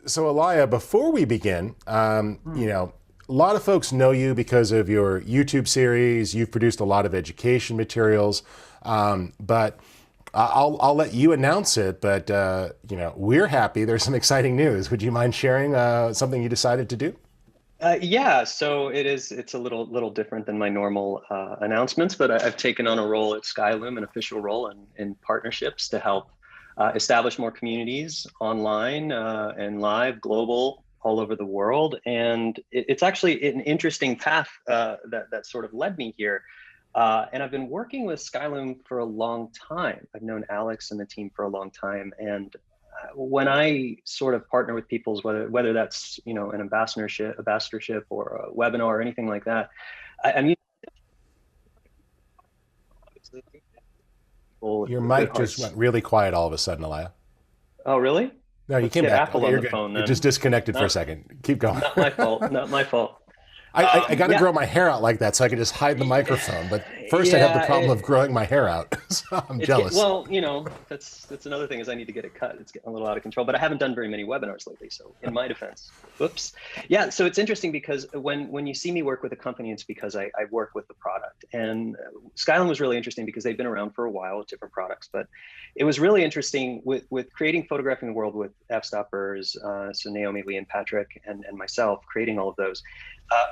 So Elia, before we begin, a lot of folks know you because of your YouTube series. You've produced a lot of education materials, but I'll let you announce it. But we're happy. There's some exciting news. Would you mind sharing something you decided to do? Yeah, so it's a little different than my normal announcements, but I've taken on a role at Skyloom, an official role in partnerships to help establish more communities online and live, global, all over the world. And it's actually an interesting path that sort of led me here. And I've been working with Skyloom for a long time. I've known Alex and the team for a long time, and when I sort of partner with people's, whether that's an ambassadorship or a webinar or anything like that, I mean, obviously people Your with good mic just hearts. went really quiet all of a sudden, Elia. Oh, really? No, you Let's came get back. Apple Okay, on you're the good. phone It then. just disconnected for a Not second. Keep going. not my fault. Not my fault. I got to Yeah, grow my hair out like that so I can just hide the microphone. But first, I'd have the yeah. problem of growing my hair out. So I'm jealous. Well, that's another thing is I need to get it cut. It's getting a little out of control, but I haven't done very many webinars lately. So in my defense, whoops. Yeah, so it's interesting because when you see me work with a company, it's because I work with the product. And Skyline was really interesting because they've been around for a while with different products, but it was really interesting with creating Photographing the World with F-stoppers, so Naomi, Lee, and Patrick, and myself creating all of those.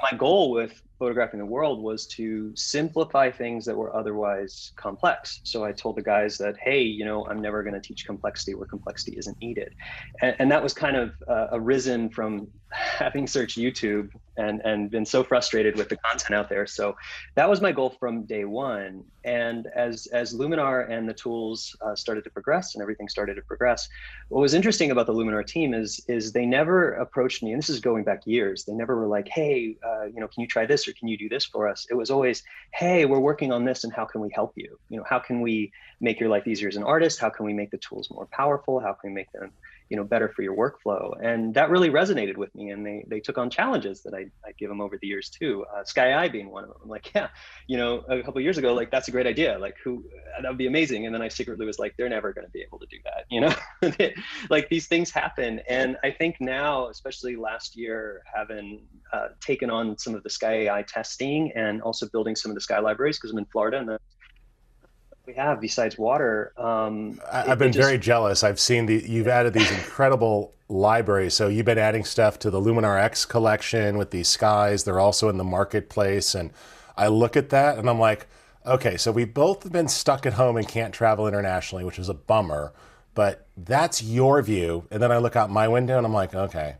My goal with Photographing the World was to simplify things that were otherwise complex. So I told the guys that, hey, I'm never going to teach complexity where complexity isn't needed. And that was kind of arisen from having searched YouTube and been so frustrated with the content out there. So that was my goal from day one. And as Luminar and the tools started to progress and everything started to progress, what was interesting about the Luminar team is they never approached me, and this is going back years. They never were like, hey, can you try this or can you do this for us? It was always, hey, we're working on this and how can we help you? How can we make your life easier as an artist? How can we make the tools more powerful? How can we make them better for your workflow? And that really resonated with me. And they took on challenges that I give them over the years too. Sky Eye being one of them. I'm like, yeah, a couple of years ago, like, that's a great idea. Like, that would be amazing. And then I secretly was like, they're never going to be able to do that. Like, these things happen. And I think now, especially last year, having taken on some of the Sky AI testing and also building some of the Sky libraries, because I'm in Florida and we have besides water, I've it been just very jealous. I've seen you've added these incredible libraries. So you've been adding stuff to the Luminar X collection with these skies. They're also in the marketplace. And I look at that and I'm like, okay, so we both have been stuck at home and can't travel internationally, which is a bummer. But that's your view. And then I look out my window and I'm like, okay.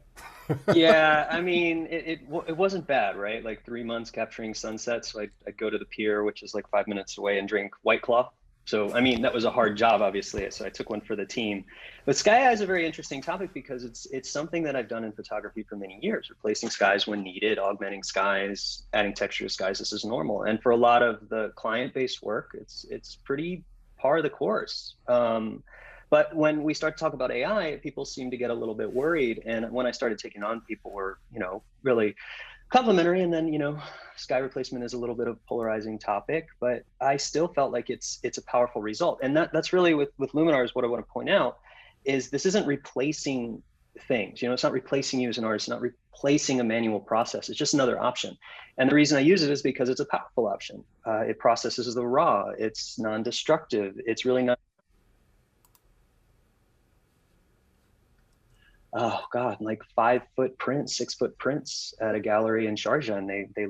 Yeah, I mean, it wasn't bad, right? Like 3 months capturing sunsets. So I'd go to the pier, which is like 5 minutes away, and drink White Claw. So, I mean, that was a hard job, obviously. So I took one for the team. But sky eye is a very interesting topic because it's something that I've done in photography for many years, replacing skies when needed, augmenting skies, adding texture to skies. This is normal. And for a lot of the client-based work, it's pretty par of the course. But when we start to talk about AI, people seem to get a little bit worried. And when I started taking on, people were, really complimentary. And then, sky replacement is a little bit of a polarizing topic, but I still felt like it's a powerful result. And that's really with Luminar is what I want to point out is this isn't replacing things. It's not replacing you as an artist, it's not replacing a manual process. It's just another option. And the reason I use it is because it's a powerful option. It processes the raw. It's non-destructive. It's really not. Oh God, like 5 foot prints, 6 foot prints at a gallery in Sharjah, and they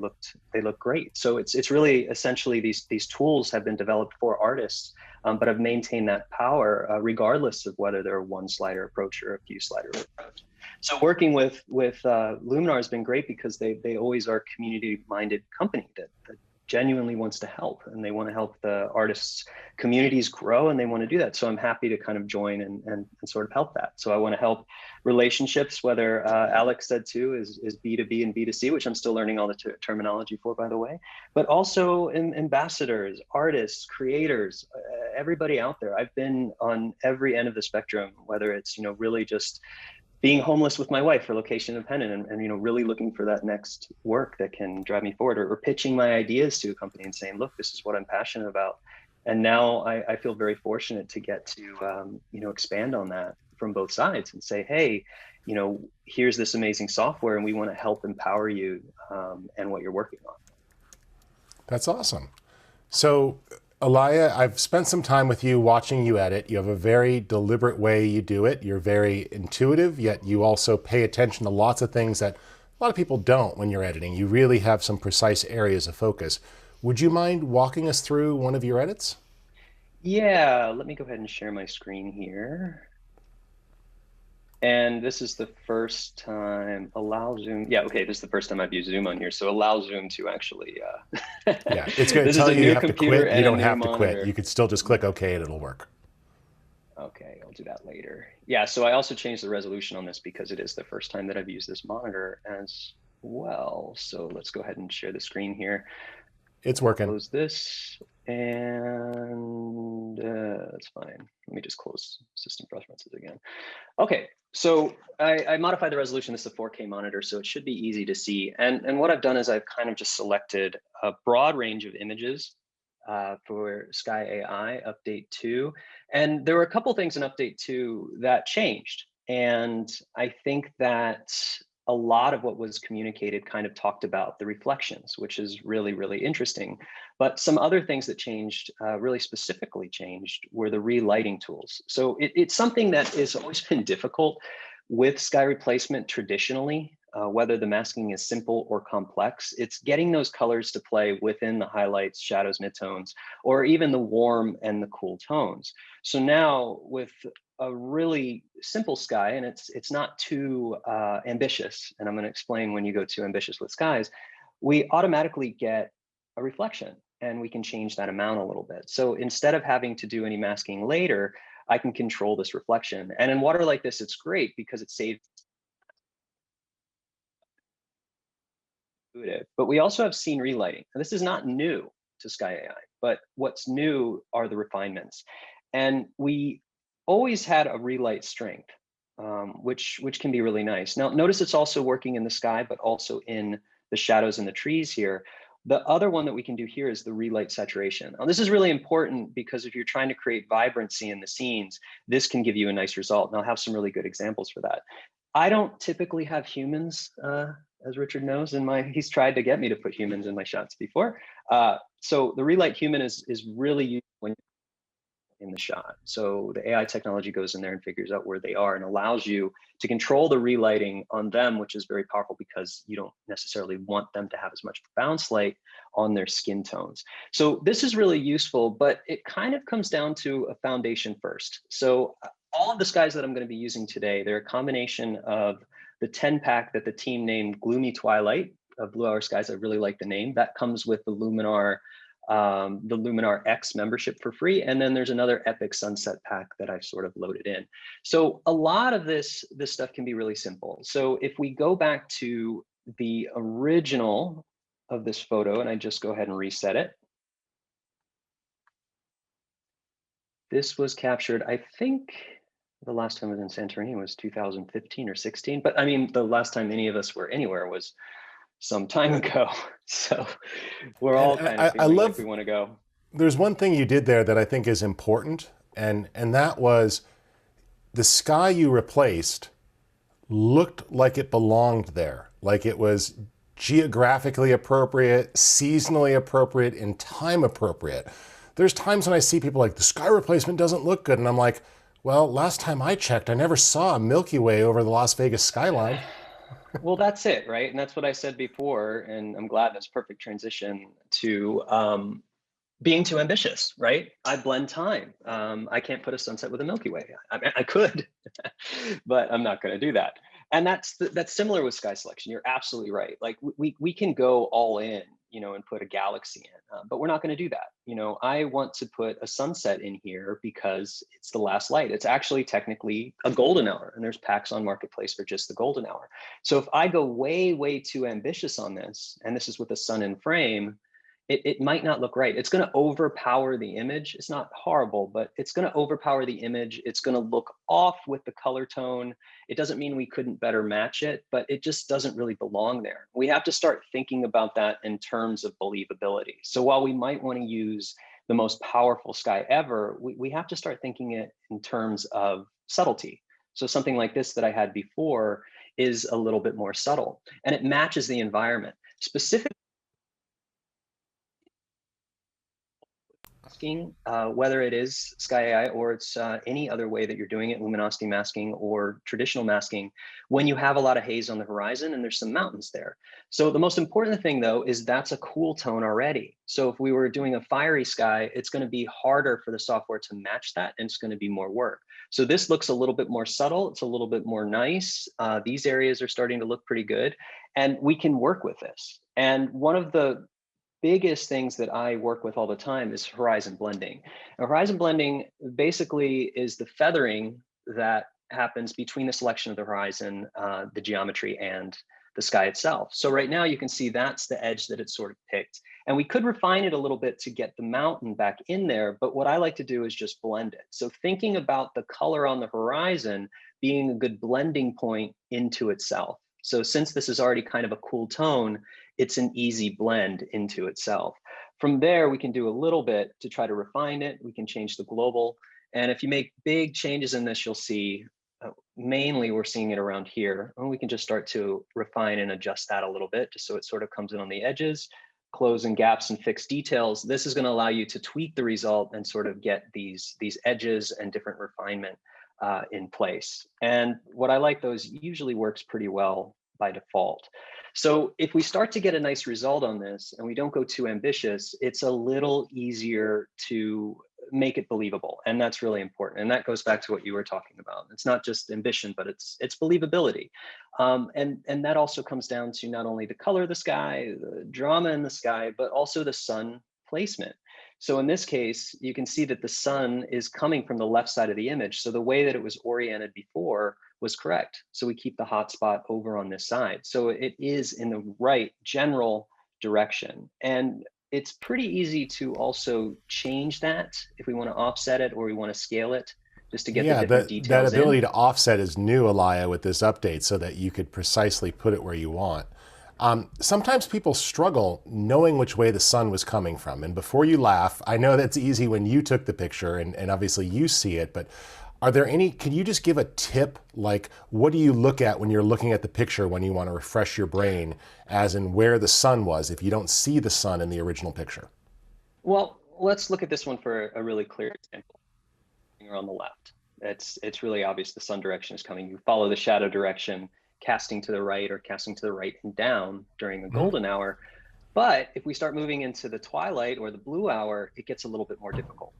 look great. So it's really essentially these tools have been developed for artists, but have maintained that power regardless of whether they're a one slider approach or a few slider approach. So working with Luminar has been great because they always are a community minded company that genuinely wants to help, and they want to help the artists communities grow, and they want to do that. So I'm happy to kind of join and sort of help that. So I want to help relationships, whether Alex said too is B2B and B2C, which I'm still learning all the terminology for, by the way, but also in ambassadors, artists, creators, everybody out there. I've been on every end of the spectrum, whether it's really just being homeless with my wife for location independent and really looking for that next work that can drive me forward, or pitching my ideas to a company and saying, look, this is what I'm passionate about. And now I feel very fortunate to get to expand on that from both sides and say, hey, you know, here's this amazing software and we want to help empower you and what you're working on. That's awesome. So, Elia, I've spent some time with you watching you edit. You have a very deliberate way you do it. You're very intuitive, yet you also pay attention to lots of things that a lot of people don't when you're editing. You really have some precise areas of focus. Would you mind walking us through one of your edits? Yeah, let me go ahead and share my screen here. And this is the first time, allow Zoom. Yeah, okay, this is the first time I've used Zoom on here. So allow Zoom to actually, Yeah, it's going to this is tell a you you new have to computer quit. You and a don't new have to quit. monitor. You could still just click OK and it'll work. Okay, I'll do that later. Yeah, so I also changed the resolution on this because it is the first time that I've used this monitor as well. So let's go ahead and share the screen here. It's I'll working. close this and that's fine. Let me just close system preferences again. Okay, so I modified the resolution. This is a 4K monitor, so it should be easy to see. And what I've done is I've kind of just selected a broad range of images for Sky AI Update 2. And there were a couple things in Update 2 that changed. And I think that a lot of what was communicated kind of talked about the reflections, which is really, really interesting. But some other things that changed, really specifically changed, were the relighting tools. So it's something that has always been difficult with sky replacement traditionally, whether the masking is simple or complex. It's getting those colors to play within the highlights, shadows, midtones, or even the warm and the cool tones. So now with a really simple sky, and it's not too ambitious, and I'm going to explain when you go too ambitious with skies, we automatically get a reflection and we can change that amount a little bit. So instead of having to do any masking later, I can control this reflection. And in water like this, it's great because it saves. But we also have scene relighting. And this is not new to Sky AI, but what's new are the refinements. And we always had a relight strength, which can be really nice. Now, notice it's also working in the sky, but also in the shadows and the trees here. The other one that we can do here is the relight saturation. Now, this is really important because if you're trying to create vibrancy in the scenes, this can give you a nice result. And I'll have some really good examples for that. I don't typically have humans, as Richard knows, he's tried to get me to put humans in my shots before. So the relight human is really useful when in the shot. So the AI technology goes in there and figures out where they are and allows you to control the relighting on them, which is very powerful because you don't necessarily want them to have as much bounce light on their skin tones. So this is really useful, but it kind of comes down to a foundation first. So all of the skies that I'm going to be using today, they're a combination of the 10 pack that the team named Gloomy Twilight of Blue Hour Skies. I really like the name. That comes with the Luminar X membership for free. And then there's another Epic Sunset pack that I've sort of loaded in. So a lot of this stuff can be really simple. So if we go back to the original of this photo, and I just go ahead and reset it. This was captured, I think the last time I was in Santorini was 2015 or 16. But I mean, the last time any of us were anywhere was some time ago. So we're And all kind of I feeling like love, we want to go. there's one thing you did there that I think is important, and that was the sky you replaced looked like it belonged there, like it was geographically appropriate, seasonally appropriate, and time appropriate. There's times when I see people like, the sky replacement doesn't look good, and I'm like, well, last time I checked, I never saw a Milky Way over the Las Vegas skyline. Well, that's it, right? And that's what I said before, and I'm glad that's perfect transition to being too ambitious, right? I blend time. I can't put a sunset with a Milky Way. I mean, I could, but I'm not going to do that. And that's similar with sky selection. You're absolutely right. Like we can go all in, and put a galaxy in, but we're not going to do that. I want to put a sunset in here because it's the last light. It's actually technically a golden hour, and there's packs on Marketplace for just the golden hour. So if I go way, way too ambitious on this, and this is with the sun in frame, it might not look right. It's going to overpower the image. It's not horrible, but it's going to overpower the image. It's going to look off with the color tone. It doesn't mean we couldn't better match it, but it just doesn't really belong there. We have to start thinking about that in terms of believability. So while we might want to use the most powerful sky ever, we have to start thinking it in terms of subtlety. So something like this that I had before is a little bit more subtle, and it matches the environment. Specifically masking, whether it is Sky AI or it's any other way that you're doing it, luminosity masking or traditional masking, when you have a lot of haze on the horizon and there's some mountains there. So the most important thing though, is that's a cool tone already. So if we were doing a fiery sky, it's gonna be harder for the software to match that, and it's gonna be more work. So this looks a little bit more subtle. It's a little bit more nice. These areas are starting to look pretty good, and we can work with this. And one of the biggest things that I work with all the time is horizon blending. Now, horizon blending basically is the feathering that happens between the selection of the horizon, the geometry, and the sky itself. So right now you can see that's the edge that it's sort of picked. And we could refine it a little bit to get the mountain back in there, but what I like to do is just blend it. So thinking about the color on the horizon being a good blending point into itself. So since this is already kind of a cool tone, it's an easy blend into itself. From there, we can do a little bit to try to refine it. We can change the global. And if you make big changes in this, you'll see mainly we're seeing it around here. And we can just start to refine and adjust that a little bit, just so it sort of comes in on the edges, closing gaps and fix details. This is going to allow you to tweak the result and sort of get these edges and different refinement in place. And what I like, those usually works pretty well by default. So if we start to get a nice result on this and we don't go too ambitious, it's a little easier to make it believable. And that's really important. And that goes back to what you were talking about. It's not just ambition, but it's believability. And that also comes down to not only the color of the sky, the drama in the sky, but also the sun placement. So in this case, you can see that the sun is coming from the left side of the image. So the way that it was oriented before was correct. So we keep the hot spot over on this side. So it is in the right general direction. And it's pretty easy to also change that if we want to offset it or we want to scale it, just to get the Yeah, different that details ability in. to offset is new, Elia, with this update so that you could precisely put it where you want. Sometimes people struggle knowing which way the sun was coming from. And before you laugh, I know that's easy when you took the picture and obviously you see it, but are there any, can you just give a tip? Like, what do you look at when you're looking at the picture when you want to refresh your brain, as in where the sun was, if you don't see the sun in the original picture? Well, let's look at this one for a really clear example. You're on the left. It's really obvious the sun direction is coming. You follow the shadow direction, casting to the right or casting to the right and down during the Mhm. golden hour. But if we start moving into the twilight or the blue hour, it gets a little bit more difficult.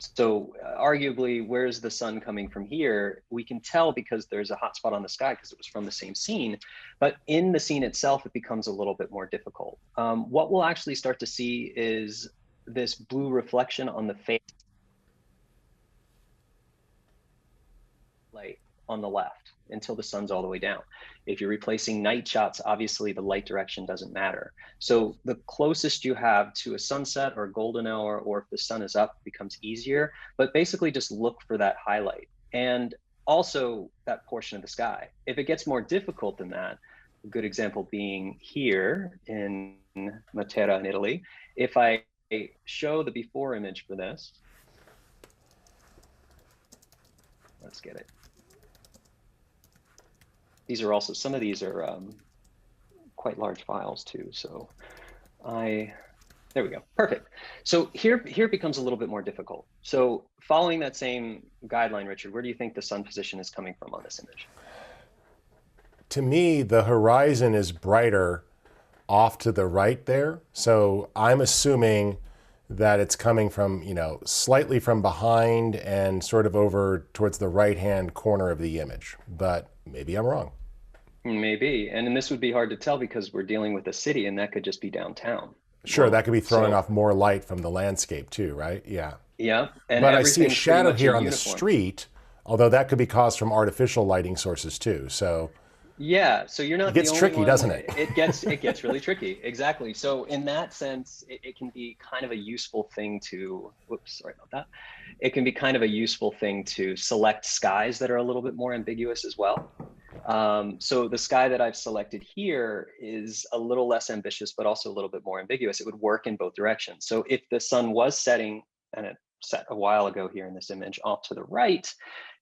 So arguably, where's the sun coming from here? We can tell because there's a hot spot on the sky because it was from the same scene. But in the scene itself, it becomes a little bit more difficult. What we'll actually start to see is this blue reflection on the face light on the left until the sun's all the way down. If you're replacing night shots, obviously the light direction doesn't matter. So the closest you have to a sunset or a golden hour, or if the sun is up, becomes easier. But basically just look for that highlight and also that portion of the sky. If it gets more difficult than that, a good example being here in Matera in Italy, if I show the before image for this, let's get it. These are also, some of these are quite large files too. So there we go, perfect. So here it becomes a little bit more difficult. So following that same guideline, Richard, where do you think the sun position is coming from on this image? To me, the horizon is brighter off to the right there. So I'm assuming that it's coming from, slightly from behind and sort of over towards the right-hand corner of the image. But maybe I'm wrong. Maybe, and this would be hard to tell because we're dealing with a city and that could just be downtown. Sure, that Well, could be throwing so off more light from the landscape too, right? Yeah. yeah, and But I see a everything's pretty shadow much a here on the uniform. street, although that could be caused from artificial lighting sources too. So Yeah, so you're it not the gets only tricky, one. doesn't it? It gets really tricky. Exactly. So in that sense, it can be kind of a useful thing to, whoops, sorry about that. It can be kind of a useful thing to select skies that are a little bit more ambiguous as well. So the sky that I've selected here is a little less ambitious, but also a little bit more ambiguous. It would work in both directions. So if the sun was setting and set a while ago here in this image off to the right,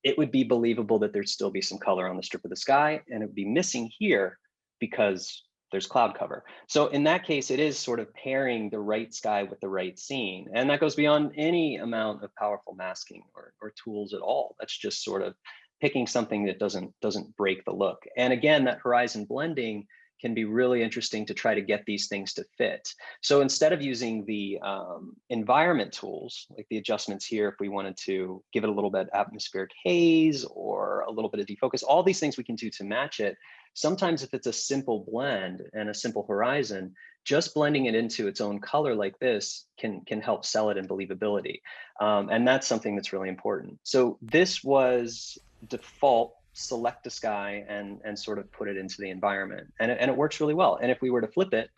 it would be believable that there'd still be some color on the strip of the sky, and it would be missing here because there's cloud cover. So in that case, it is sort of pairing the right sky with the right scene. And that goes beyond any amount of powerful masking or tools at all. That's just sort of picking something that doesn't break the look. And again, that horizon blending can be really interesting to try to get these things to fit. So instead of using the environment tools, like the adjustments here, if we wanted to give it a little bit atmospheric haze or a little bit of defocus, all these things we can do to match it. Sometimes if it's a simple blend and a simple horizon, just blending it into its own color like this can help sell it in believability. And that's something that's really important. So this was default select a sky and sort of put it into the environment. And it works really well. And if we were to flip it,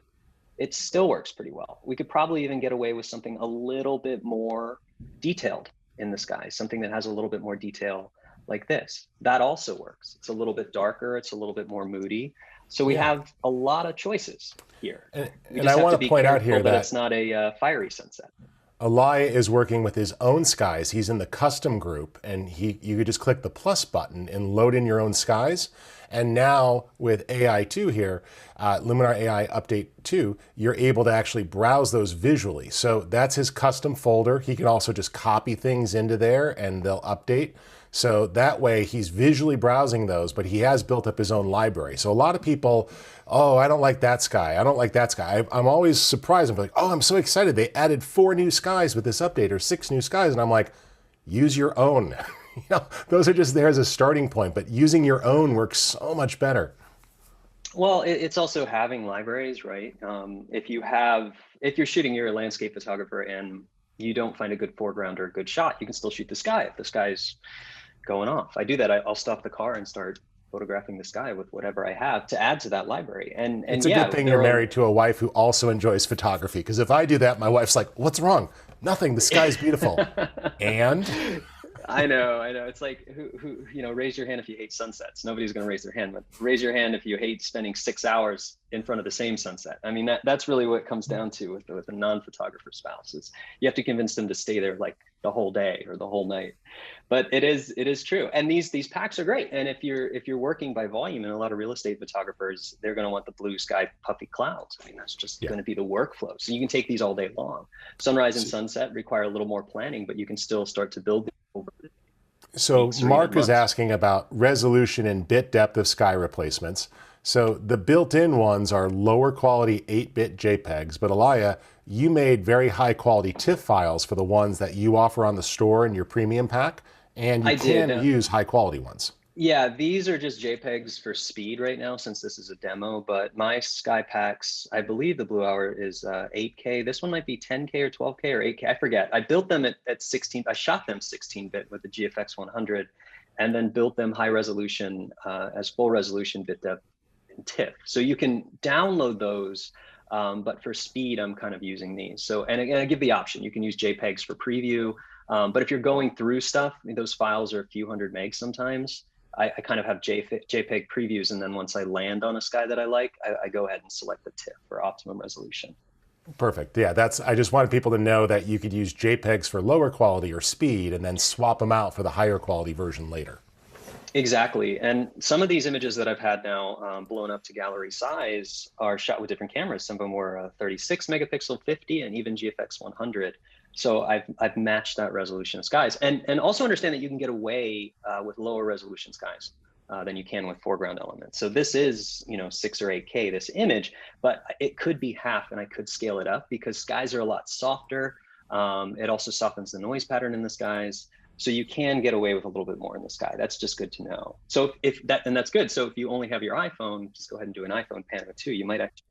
it still works pretty well. We could probably even get away with something a little bit more detailed in the sky, something that has a little bit more detail like this. That also works. It's a little bit darker. It's a little bit more moody. So we have a lot of choices here. We just I have want to to be point out careful here that that it's not a fiery sunset. Elia is working with his own skies. He's in the custom group, and you could just click the plus button and load in your own skies. And now with AI2 here, Luminar AI Update 2, you're able to actually browse those visually. So that's his custom folder. He can also just copy things into there and they'll update. So that way he's visually browsing those, but he has built up his own library. So a lot of people, oh, I don't like that sky. I don't like that sky. I'm always surprised. I'm like, oh, I'm so excited. They added 4 new skies with this update or 6 new skies. And I'm like, use your own. Those are just there as a starting point, but using your own works so much better. Well, it's also having libraries, right? If you're shooting, you're a landscape photographer and you don't find a good foreground or a good shot, you can still shoot the sky if the sky's going off. I do that. I'll stop the car and start photographing the sky with whatever I have to add to that library. And It's a good yeah, thing you're married to a wife who also enjoys photography, because if I do that, my wife's like, what's wrong? Nothing. The sky's beautiful. And I know. It's like raise your hand if you hate sunsets. Nobody's going to raise their hand, but raise your hand if you hate spending 6 hours in front of the same sunset. I mean, that's really what it comes down to with a non-photographer spouse. Is you have to convince them to stay there like the whole day or the whole night. But it is true. And these packs are great. And if you're working by volume, and a lot of real estate photographers, they're going to want the blue sky, puffy clouds. I mean, that's just going to be the workflow. So you can take these all day long. Sunrise and sunset require a little more planning, but you can still start to build over so weeks or Mark even is months. asking about resolution and bit depth of sky replacements. So the built-in ones are lower quality 8-bit JPEGs, but Elia, you made very high quality TIFF files for the ones that you offer on the store in your premium pack, and you I did. can use high quality ones. Yeah, these are just JPEGs for speed right now since this is a demo, but my Sky Packs, I believe the Blue Hour is 8K. This one might be 10K or 12K or 8K. I forget. I built them at 16. I shot them 16-bit with the GFX 100 and then built them high resolution as full resolution bit depth in TIFF. So you can download those, but for speed, I'm kind of using these. So, and again, I give the option. You can use JPEGs for preview, but if you're going through stuff, I mean, those files are a few hundred megs sometimes. I kind of have JPEG previews, and then once I land on a sky that I like, I go ahead and select the TIFF for optimum resolution. Perfect. Yeah, I just wanted people to know that you could use JPEGs for lower quality or speed and then swap them out for the higher quality version later. Exactly. And some of these images that I've had now blown up to gallery size are shot with different cameras. Some of them were 36 megapixel, 50, and even GFX 100. So I've matched that resolution of skies, and also understand that you can get away with lower resolution skies than you can with foreground elements. So this is 6 or 8K this image, but it could be half, and I could scale it up because skies are a lot softer. It also softens the noise pattern in the skies. So you can get away with a little bit more in the sky. That's just good to know. So and that's good. So if you only have your iPhone, just go ahead and do an iPhone Pano 2. You might actually.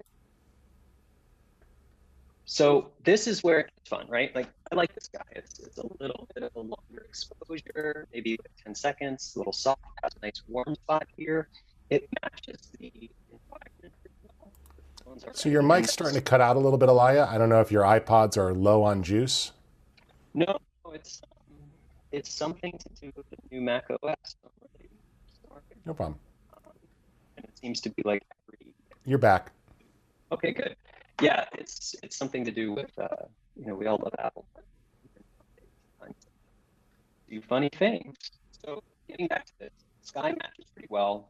So this is where it gets fun, right? Like I like this guy. It's a little bit of a longer exposure, maybe like 10 seconds, a little soft, has a nice warm spot here. It matches the environment pretty well. So your mic's starting to cut out a little bit, Elia. I don't know if your iPods are low on juice. No, it's something to do with the new Mac OS. No problem. And it seems to be like You're back. okay, good. Yeah, it's something to do with we all love Apple. do funny things. So getting back to this, sky matches pretty well.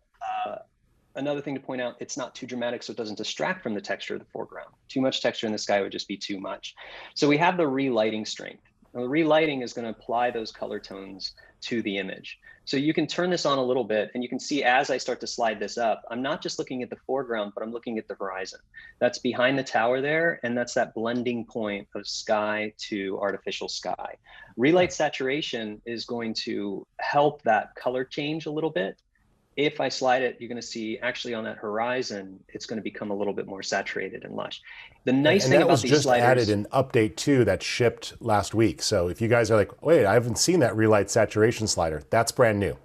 Another thing to point out, it's not too dramatic, so it doesn't distract from the texture of the foreground. Too much texture in the sky would just be too much. So we have the relighting strength. Now, the relighting is going to apply those color tones to the image. So you can turn this on a little bit, and you can see as I start to slide this up, I'm not just looking at the foreground, but I'm looking at the horizon. That's behind the tower there, and that's that blending point of sky to artificial sky. Relight saturation is going to help that color change a little bit. If I slide it, you're going to see actually on that horizon, it's going to become a little bit more saturated and lush. The nice And thing that about was these just added sliders, in update 2 that shipped last week. So if you guys are like, wait, I haven't seen that relight saturation slider, that's brand new.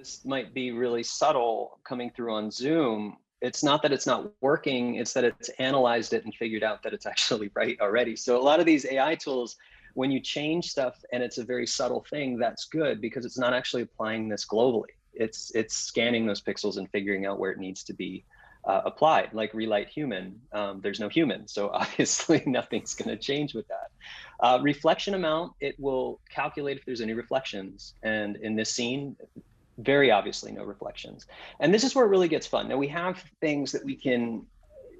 this might be really subtle coming through on Zoom. It's not that it's not working, it's that it's analyzed it and figured out that it's actually right already. So a lot of these AI tools, when you change stuff and it's a very subtle thing, that's good because it's not actually applying this globally. It's scanning those pixels and figuring out where it needs to be applied. Like relight human, there's no human, so obviously nothing's going to change with that. Reflection amount, it will calculate if there's any reflections, and in this scene, very obviously no reflections. And this is where it really gets fun. Now we have things that we can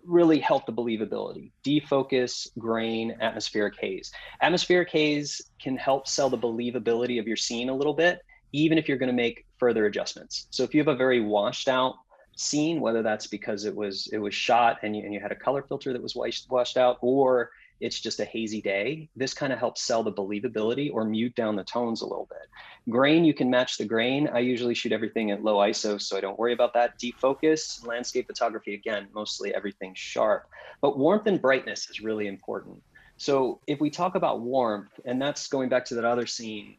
really help the believability. Defocus, grain, atmospheric haze. Atmospheric haze can help sell the believability of your scene a little bit, even if you're going to make further adjustments. So if you have a very washed out scene, whether that's because it was shot and you had a color filter that was washed out, or it's just a hazy day, this kind of helps sell the believability or mute down the tones a little bit. Grain, you can match the grain. I usually shoot everything at low ISO, so I don't worry about that. Defocus, landscape photography, again, mostly everything sharp. But warmth and brightness is really important. So if we talk about warmth, and that's going back to that other scene,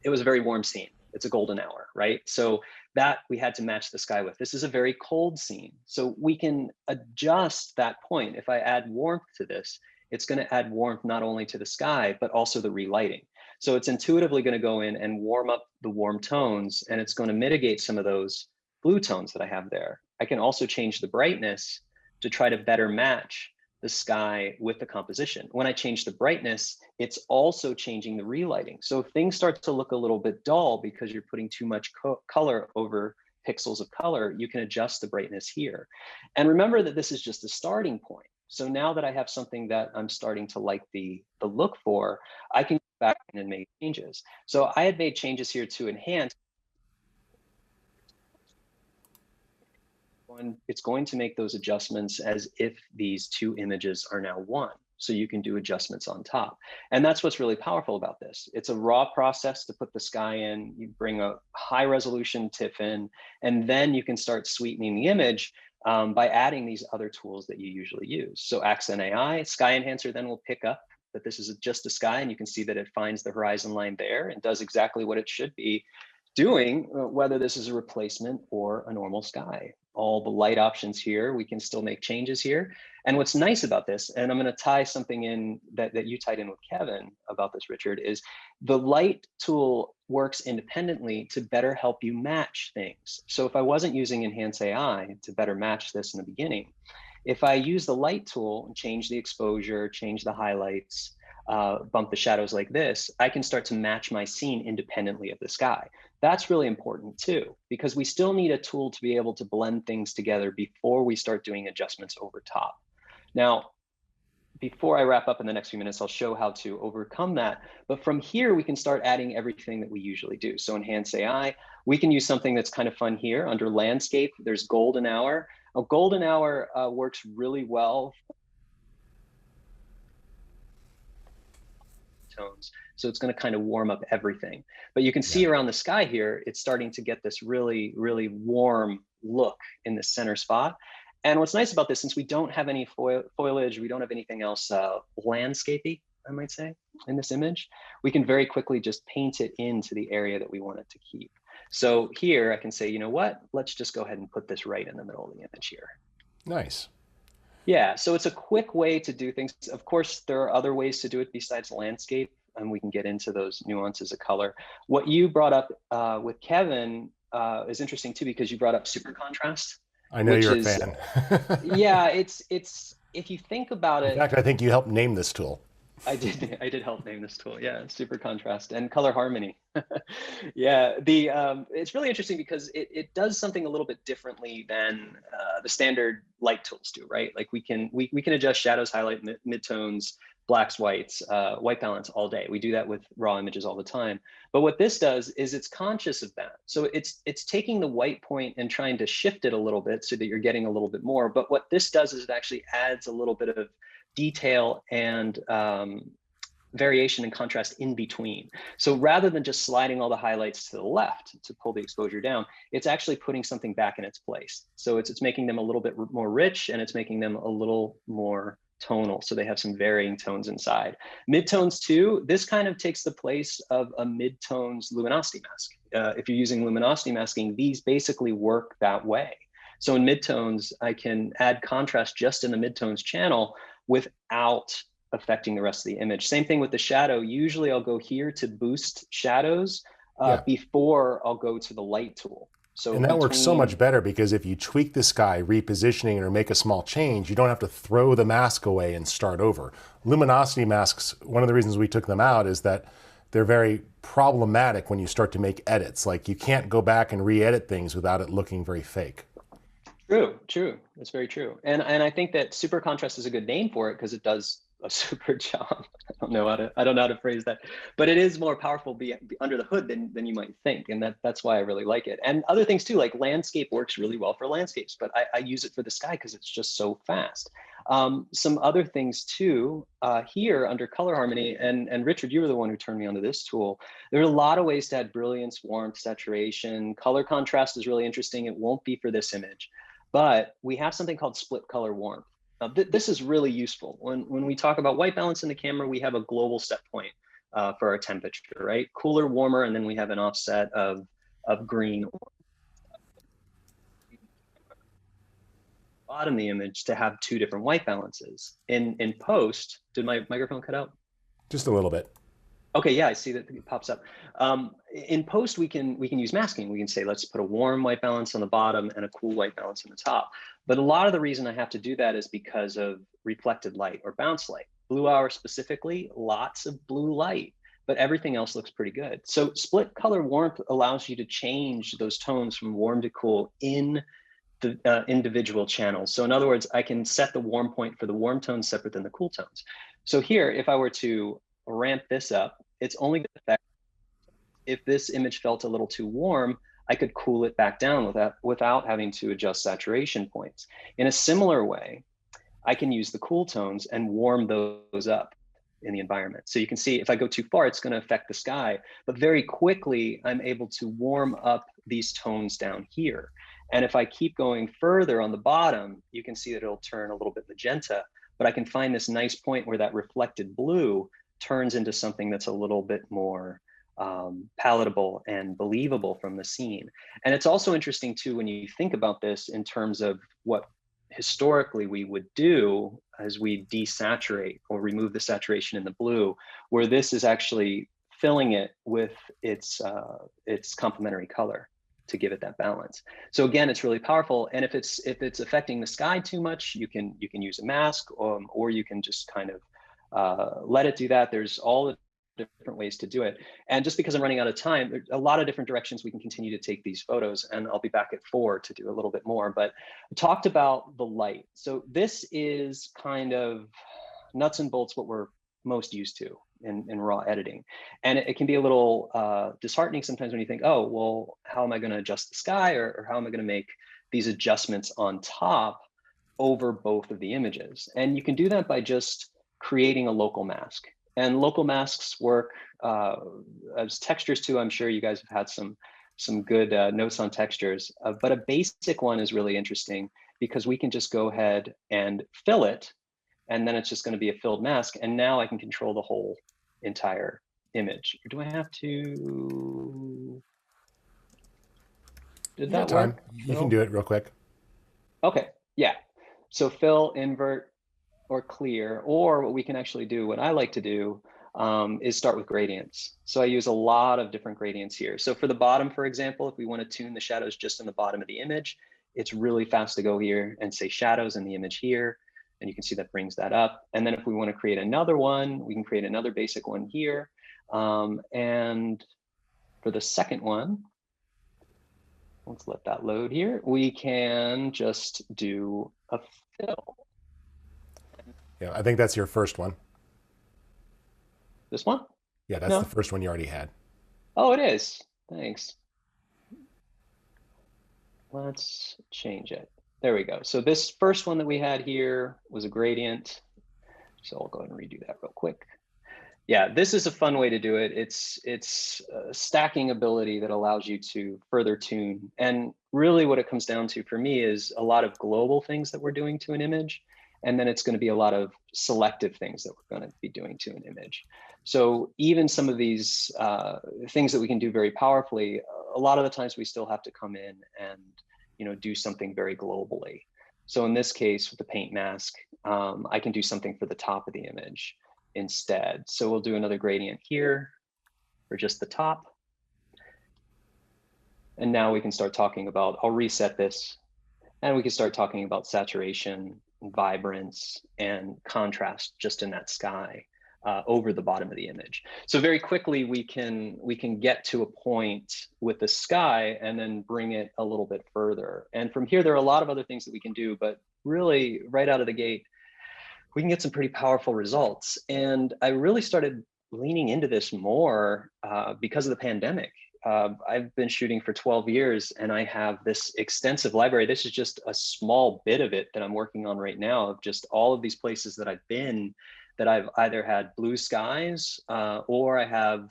it was a very warm scene. It's a golden hour, right? So that we had to match the sky with. This is a very cold scene. So we can adjust that point. If I add warmth to this, it's going to add warmth not only to the sky, but also the relighting. So it's intuitively going to go in and warm up the warm tones, and it's going to mitigate some of those blue tones that I have there. I can also change the brightness to try to better match the sky with the composition. When I change the brightness, it's also changing the relighting. So if things start to look a little bit dull because you're putting too much color over pixels of color, you can adjust the brightness here. And remember that this is just a starting point. So now that I have something that I'm starting to like the look for, I can go back in and make changes. So I had made changes here to enhance. It's going to make those adjustments as if these two images are now one. So you can do adjustments on top. And that's what's really powerful about this. It's a raw process to put the sky in. You bring a high resolution TIFF in, and then you can start sweetening the image by adding these other tools that you usually use. So Accent AI, Sky Enhancer then will pick up that this is just a sky, and you can see that it finds the horizon line there and does exactly what it should be doing, whether this is a replacement or a normal sky. All the light options here, we can still make changes here. And what's nice about this, and I'm going to tie something in that you tied in with Kevin about this, Richard, is the light tool works independently to better help you match things. So if I wasn't using Enhance AI to better match this in the beginning, if I use the light tool and change the exposure, change the highlights, bump the shadows like this, I can start to match my scene independently of the sky. That's really important too, because we still need a tool to be able to blend things together before we start doing adjustments over top. Now, before I wrap up in the next few minutes, I'll show how to overcome that. But from here, we can start adding everything that we usually do. So Enhance AI, we can use something that's kind of fun here. Under landscape, there's golden hour. A golden hour works really well tones. So it's going to kind of warm up everything. But you can see around the sky here, it's starting to get this really, really warm look in the center spot. And what's nice about this, since we don't have any foliage, we don't have anything else landscapey, I might say, in this image, we can very quickly just paint it into the area that we want it to keep. So here I can say, you know what, let's just go ahead and put this right in the middle of the image here. Nice. Yeah, so it's a quick way to do things. Of course, there are other ways to do it besides landscape, and we can get into those nuances of color. What you brought up with Kevin is interesting too, because you brought up super contrast. I know you're a fan. Yeah, it's if you think about In it. fact, I think you helped name this tool. I did help name this tool. Yeah, super contrast and color harmony. Yeah, it's really interesting because it does something a little bit differently than the standard light tools do, right? Like we can adjust shadows, highlight, midtones, blacks, whites, white balance all day. We do that with raw images all the time. But what this does is it's conscious of that. So it's taking the white point and trying to shift it a little bit so that you're getting a little bit more. But what this does is it actually adds a little bit of detail and variation and contrast in between. So rather than just sliding all the highlights to the left to pull the exposure down, it's actually putting something back in its place. So it's making them a little bit more rich, and it's making them a little more tonal. So they have some varying tones inside. Midtones too, this kind of takes the place of a midtones luminosity mask. If you're using luminosity masking, these basically work that way. So in midtones, I can add contrast just in the midtones channel without affecting the rest of the image. Same thing with the shadow. Usually I'll go here to boost shadows Yeah. before I'll go to the light tool. So And that works so much between, better because if you tweak the sky, repositioning it or make a small change, you don't have to throw the mask away and start over. Luminosity masks, one of the reasons we took them out is that they're very problematic when you start to make edits. Like you can't go back and re-edit things without it looking very fake. true. That's very true. And I think that super contrast is a good name for it because it does a super job. I don't know how to phrase that, but it is more powerful under the hood than you might think, and that's why I really like it. And other things too, like landscape works really well for landscapes, but I use it for the sky because it's just so fast. Some other things too here under color harmony, and Richard, you were the one who turned me onto this tool. There are a lot of ways to add brilliance, warmth, saturation. Color contrast is really interesting. It won't be for this image, but we have something called split color warmth. This is really useful. When we talk about white balance in the camera, we have a global set point for our temperature, right? Cooler, warmer, and then we have an offset of green or bottom the image to have two different white balances. In post, did my microphone cut out? Just a little bit. Okay, yeah, I see that it pops up. In post, we can use masking. We can say, let's put a warm white balance on the bottom and a cool white balance on the top. But a lot of the reason I have to do that is because of reflected light or bounce light. Blue hour specifically, lots of blue light, but everything else looks pretty good. So split color warmth allows you to change those tones from warm to cool in the individual channels. So in other words, I can set the warm point for the warm tones separate than the cool tones. So here, if I were to ramp this up, it's only going to affect if this image felt a little too warm, I could cool it back down without having to adjust saturation points. In a similar way, I can use the cool tones and warm those up in the environment. So you can see if I go too far, it's going to affect the sky, but very quickly I'm able to warm up these tones down here. And if I keep going further on the bottom, you can see that it'll turn a little bit magenta, but I can find this nice point where that reflected blue turns into something that's a little bit more palatable and believable from the scene. And it's also interesting too, when you think about this in terms of what historically we would do as we desaturate or remove the saturation in the blue, where this is actually filling it with its complementary color to give it that balance. So again, it's really powerful. And if it's affecting the sky too much, you can use a mask, or you can just kind of let it do that. There's all the different ways to do it. And just because I'm running out of time, there's a lot of different directions we can continue to take these photos, and I'll be back at 4 to do a little bit more. But I talked about the light. So this is kind of nuts and bolts what we're most used to in raw editing. And it can be a little disheartening sometimes when you think, oh, well, how am I going to adjust the sky, or how am I going to make these adjustments on top over both of the images? And you can do that by just creating a local mask. And local masks work as textures too. I'm sure you guys have had some good notes on textures, but a basic one is really interesting because we can just go ahead and fill it, and then it's just going to be a filled mask. And now I can control the whole entire image. Or do I have to? Did You got that time. work? You can Fill? do it real quick. Okay, yeah. So fill, invert, or clear, or what we can actually do, what I like to do, is start with gradients. So I use a lot of different gradients here. So for the bottom, for example, if we want to tune the shadows just in the bottom of the image, it's really fast to go here and say shadows in the image here. And you can see that brings that up. And then if we want to create another one, we can create another basic one here. And for the second one, let's let that load here. We can just do a fill. Yeah, I think that's your first one. This one? Yeah, that's the No. first one you already had. Oh, it is. Thanks. Let's change it. There we go. So this first one that we had here was a gradient. So I'll go ahead and redo that real quick. Yeah, this is a fun way to do it. It's a stacking ability that allows you to further tune. And really what it comes down to for me is a lot of global things that we're doing to an image. And then it's going to be a lot of selective things that we're going to be doing to an image. So even some of these things that we can do very powerfully, a lot of the times we still have to come in and do something very globally. So in this case, with the paint mask, I can do something for the top of the image instead. So we'll do another gradient here for just the top. And now we can start talking about, I'll reset this, and we can start talking about saturation, and vibrance, and contrast just in that sky over the bottom of the image. So very quickly we can get to a point with the sky and then bring it a little bit further. And from here, there are a lot of other things that we can do, but really right out of the gate, we can get some pretty powerful results. And I really started leaning into this more because of the pandemic. I've been shooting for 12 years and I have this extensive library. This is just a small bit of it that I'm working on right now, of just all of these places that I've been, that I've either had blue skies or I have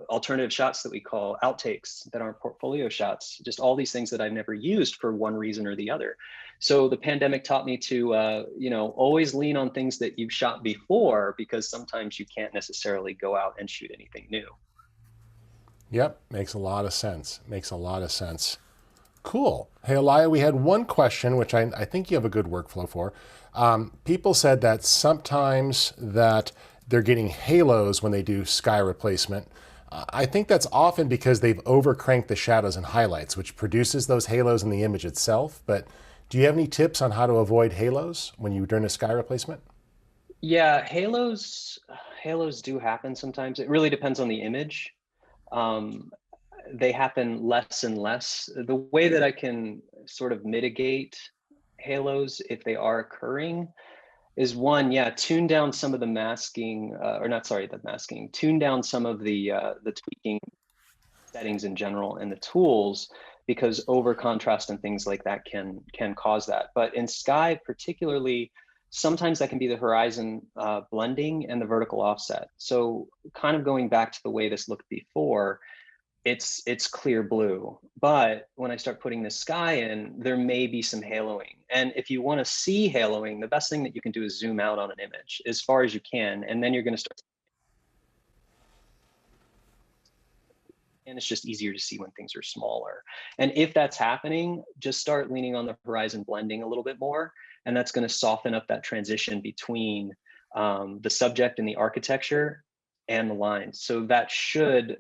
alternative shots that we call outtakes that aren't portfolio shots, just all these things that I've never used for one reason or the other. So the pandemic taught me to, always lean on things that you've shot before, because sometimes you can't necessarily go out and shoot anything new. Yep, makes a lot of sense. Makes a lot of sense. Cool. Hey, Elia, we had one question, which I think you have a good workflow for. People said that sometimes that they're getting halos when they do sky replacement. I think that's often because they've overcranked the shadows and highlights, which produces those halos in the image itself. But do you have any tips on how to avoid halos when you're doing a sky replacement? Yeah, halos do happen sometimes. It really depends on the image. Um, they happen less and less. The way that I can sort of mitigate halos if they are occurring is one, yeah, tune down some of the masking, or not, sorry, the masking, tune down some of the tweaking settings in general and the tools, because over contrast and things like that can cause that. But in sky particularly, sometimes that can be the horizon blending and the vertical offset. So kind of going back to the way this looked before, it's clear blue, but when I start putting the sky in, there may be some haloing. And if you want to see haloing, the best thing that you can do is zoom out on an image as far as you can, and then you're going to start, and it's just easier to see when things are smaller. And if that's happening, just start leaning on the horizon blending a little bit more, and that's going to soften up that transition between the subject and the architecture and the lines. So that should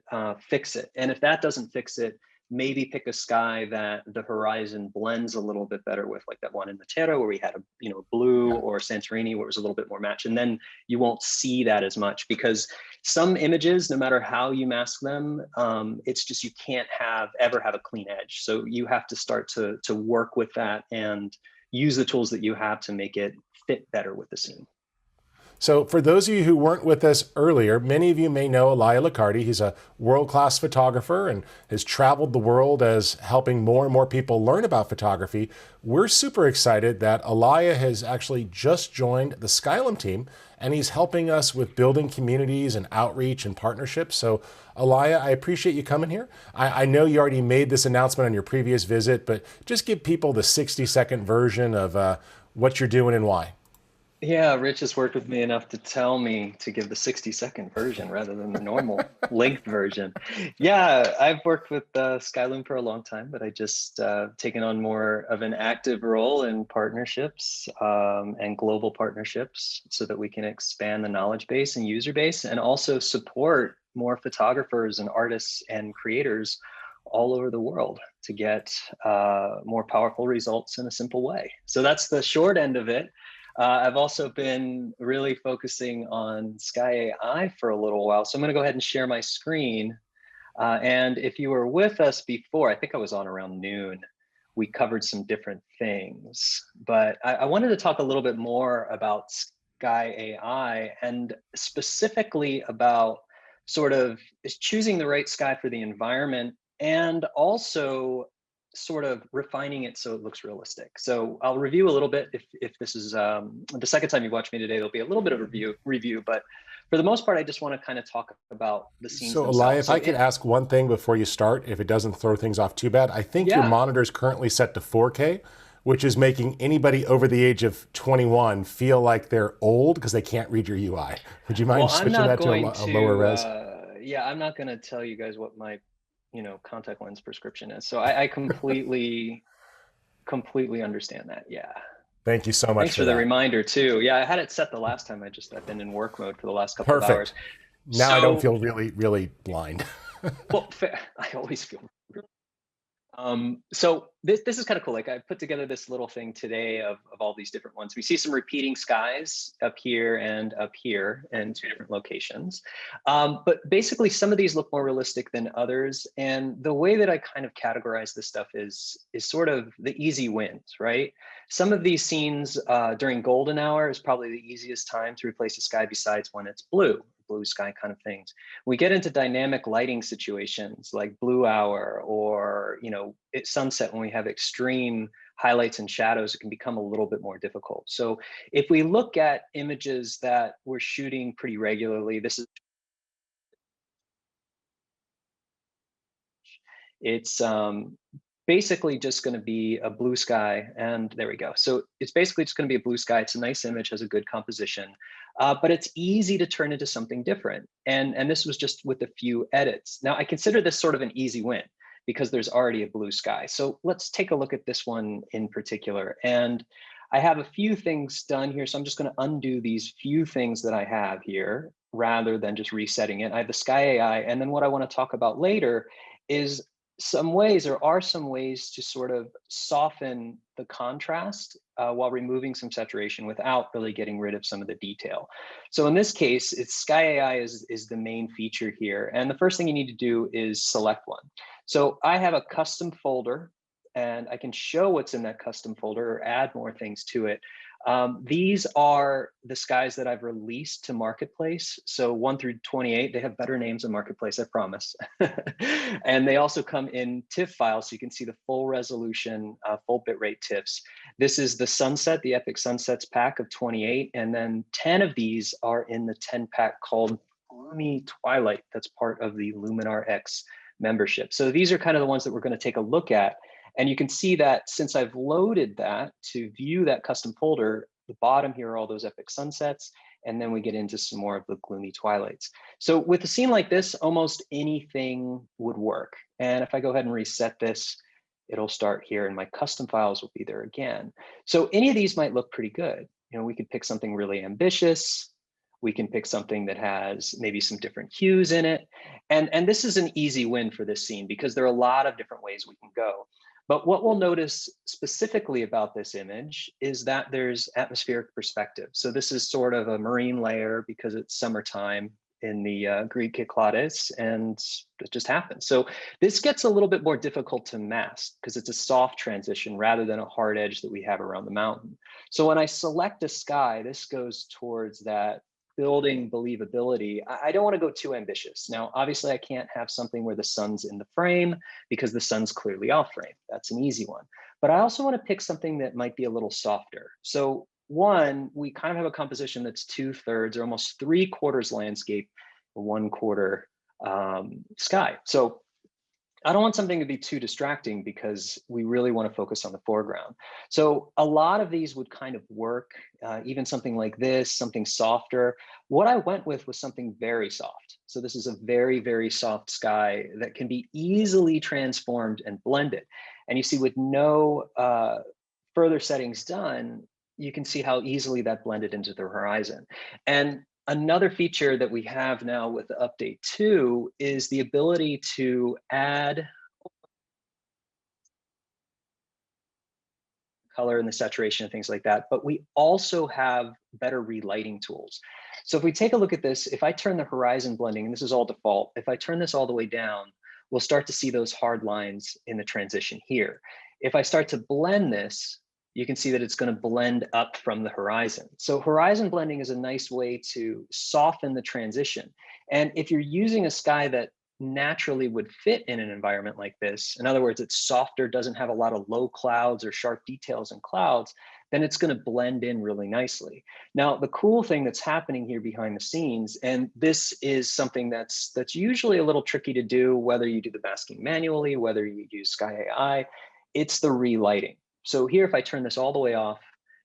fix it. And if that doesn't fix it, maybe pick a sky that the horizon blends a little bit better with, like that one in Matera where we had a blue, or Santorini where it was a little bit more match. And then you won't see that as much, because some images, no matter how you mask them, it's just you can't ever have a clean edge. So you have to start to work with that and use the tools that you have to make it fit better with the scene. So for those of you who weren't with us earlier, many of you may know Elia Locardi. He's a world-class photographer and has traveled the world as helping more and more people learn about photography. We're super excited that Elia has actually just joined the Skylum team, and he's helping us with building communities and outreach and partnerships. So Elia, I appreciate you coming here. I know you already made this announcement on your previous visit, but just give people the 60-second version of what you're doing and why. Yeah, Rich has worked with me enough to tell me to give the 60-second version rather than the normal length version. Yeah, I've worked with Skylum for a long time, but I just taken on more of an active role in partnerships and global partnerships so that we can expand the knowledge base and user base, and also support more photographers and artists and creators all over the world to get more powerful results in a simple way. So that's the short end of it. I've also been really focusing on Sky AI for a little while. So I'm going to go ahead and share my screen. And if you were with us before, I think I was on around noon, we covered some different things. But I wanted to talk a little bit more about Sky AI and specifically about sort of is choosing the right sky for the environment and also sort of refining it so it looks realistic. So I'll review a little bit. If this is the second time you've watched me today, there'll be a little bit of review, but for the most part, I just want to kind of talk about the scenes So, Elia, themselves. if I could ask one thing before you start, if it doesn't throw things off too bad, I think your Yeah, monitor is currently set to 4K, which is making anybody over the age of 21 feel like they're old because they can't read your UI. Would you well, mind I'm switching not that to going a lower to, res? yeah, I'm not going to tell you guys what my, contact lens prescription is. So I completely understand that. Yeah. Thank you so much Thanks for for the that. reminder too. Yeah, I had it set the last time. I've been in work mode for the last couple of hours. Perfect. Now I don't So, feel really, really blind. well, I always feel. So this is kind of cool. Like I put together this little thing today of all these different ones. We see some repeating skies up here and up here in two different locations. But basically some of these look more realistic than others. And the way that I kind of categorize this stuff is sort of the easy wins, right? Some of these scenes during golden hour is probably the easiest time to replace the sky besides when it's blue sky kind of things. We get into dynamic lighting situations like blue hour or it's sunset when we have extreme highlights and shadows, it can become a little bit more difficult. So if we look at images that we're shooting pretty regularly, it's basically just going to be a blue sky, and there we go. So it's basically just going to be a blue sky. It's a nice image, has a good composition, but it's easy to turn into something different. And this was just with a few edits. Now I consider this sort of an easy win because there's already a blue sky. So let's take a look at this one in particular. And I have a few things done here. So I'm just going to undo these few things that I have here rather than just resetting it. I have the Sky AI. And then what I want to talk about later is there are some ways to sort of soften the contrast while removing some saturation without really getting rid of some of the detail. So in this case, it's Sky AI is the main feature here. And the first thing you need to do is select one. So I have a custom folder and I can show what's in that custom folder or add more things to it. These are the skies that I've released to Marketplace. So 1 through 28, they have better names than Marketplace, I promise. And they also come in TIFF files, so you can see the full resolution, full bitrate TIFFs. This is the Sunset, the Epic Sunsets pack of 28, and then 10 of these are in the 10 pack called Gloomy Twilight. That's part of the Luminar X membership. So these are kind of the ones that we're going to take a look at. And you can see that since I've loaded that to view that custom folder, the bottom here are all those epic sunsets, and then we get into some more of the gloomy twilights. So with a scene like this, almost anything would work. And if I go ahead and reset this, it'll start here and my custom files will be there again. So any of these might look pretty good. We could pick something really ambitious. We can pick something that has maybe some different hues in it. And this is an easy win for this scene because there are a lot of different ways we can go. But what we'll notice specifically about this image is that there's atmospheric perspective. So this is sort of a marine layer because it's summertime in the Greek Cyclades, and it just happens. So this gets a little bit more difficult to mask because it's a soft transition rather than a hard edge that we have around the mountain. So when I select a sky, this goes towards that building believability. I don't want to go too ambitious. Now, obviously, I can't have something where the sun's in the frame because the sun's clearly off frame. That's an easy one. But I also want to pick something that might be a little softer. So one, we kind of have a composition that's 2/3 or almost 3/4 landscape, 1/4 sky. So I don't want something to be too distracting because we really want to focus on the foreground. So a lot of these would kind of work, even something like this, something softer. What I went with was something very soft. So this is a very, very soft sky that can be easily transformed and blended. And you see with no further settings done, you can see how easily that blended into the horizon. And another feature that we have now with the update 2 is the ability to add color and the saturation and things like that. But we also have better relighting tools. So if we take a look at this, if I turn the horizon blending, and this is all default, if I turn this all the way down, we'll start to see those hard lines in the transition here. If I start to blend this, you can see that it's going to blend up from the horizon. So horizon blending is a nice way to soften the transition. And if you're using a sky that naturally would fit in an environment like this, in other words, it's softer, doesn't have a lot of low clouds or sharp details in clouds, then it's going to blend in really nicely. Now, the cool thing that's happening here behind the scenes, and this is something that's usually a little tricky to do, whether you do the masking manually, whether you use Sky AI, it's the relighting. So here, if I turn this all the way off,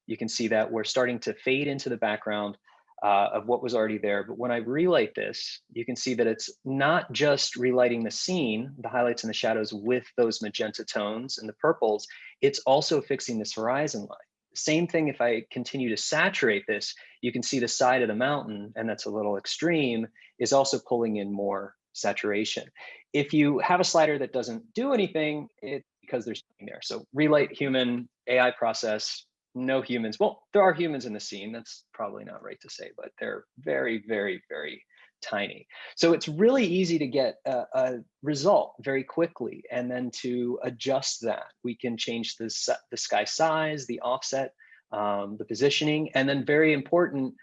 you can see that we're starting to fade into the background of what was already there. But when I relight this, you can see that it's not just relighting the scene, the highlights and the shadows with those magenta tones and the purples, it's also fixing this horizon line. Same thing if I continue to saturate this, you can see the side of the mountain, and that's a little extreme, is also pulling in more saturation. If you have a slider that doesn't do anything, it's because there's nothing there. So relight human, AI process, no humans. Well, there are humans in the scene. That's probably not right to say, but they're very, very, very tiny. So it's really easy to get a result very quickly, and then to adjust that, we can change the sky size, the offset, the positioning, and then very important,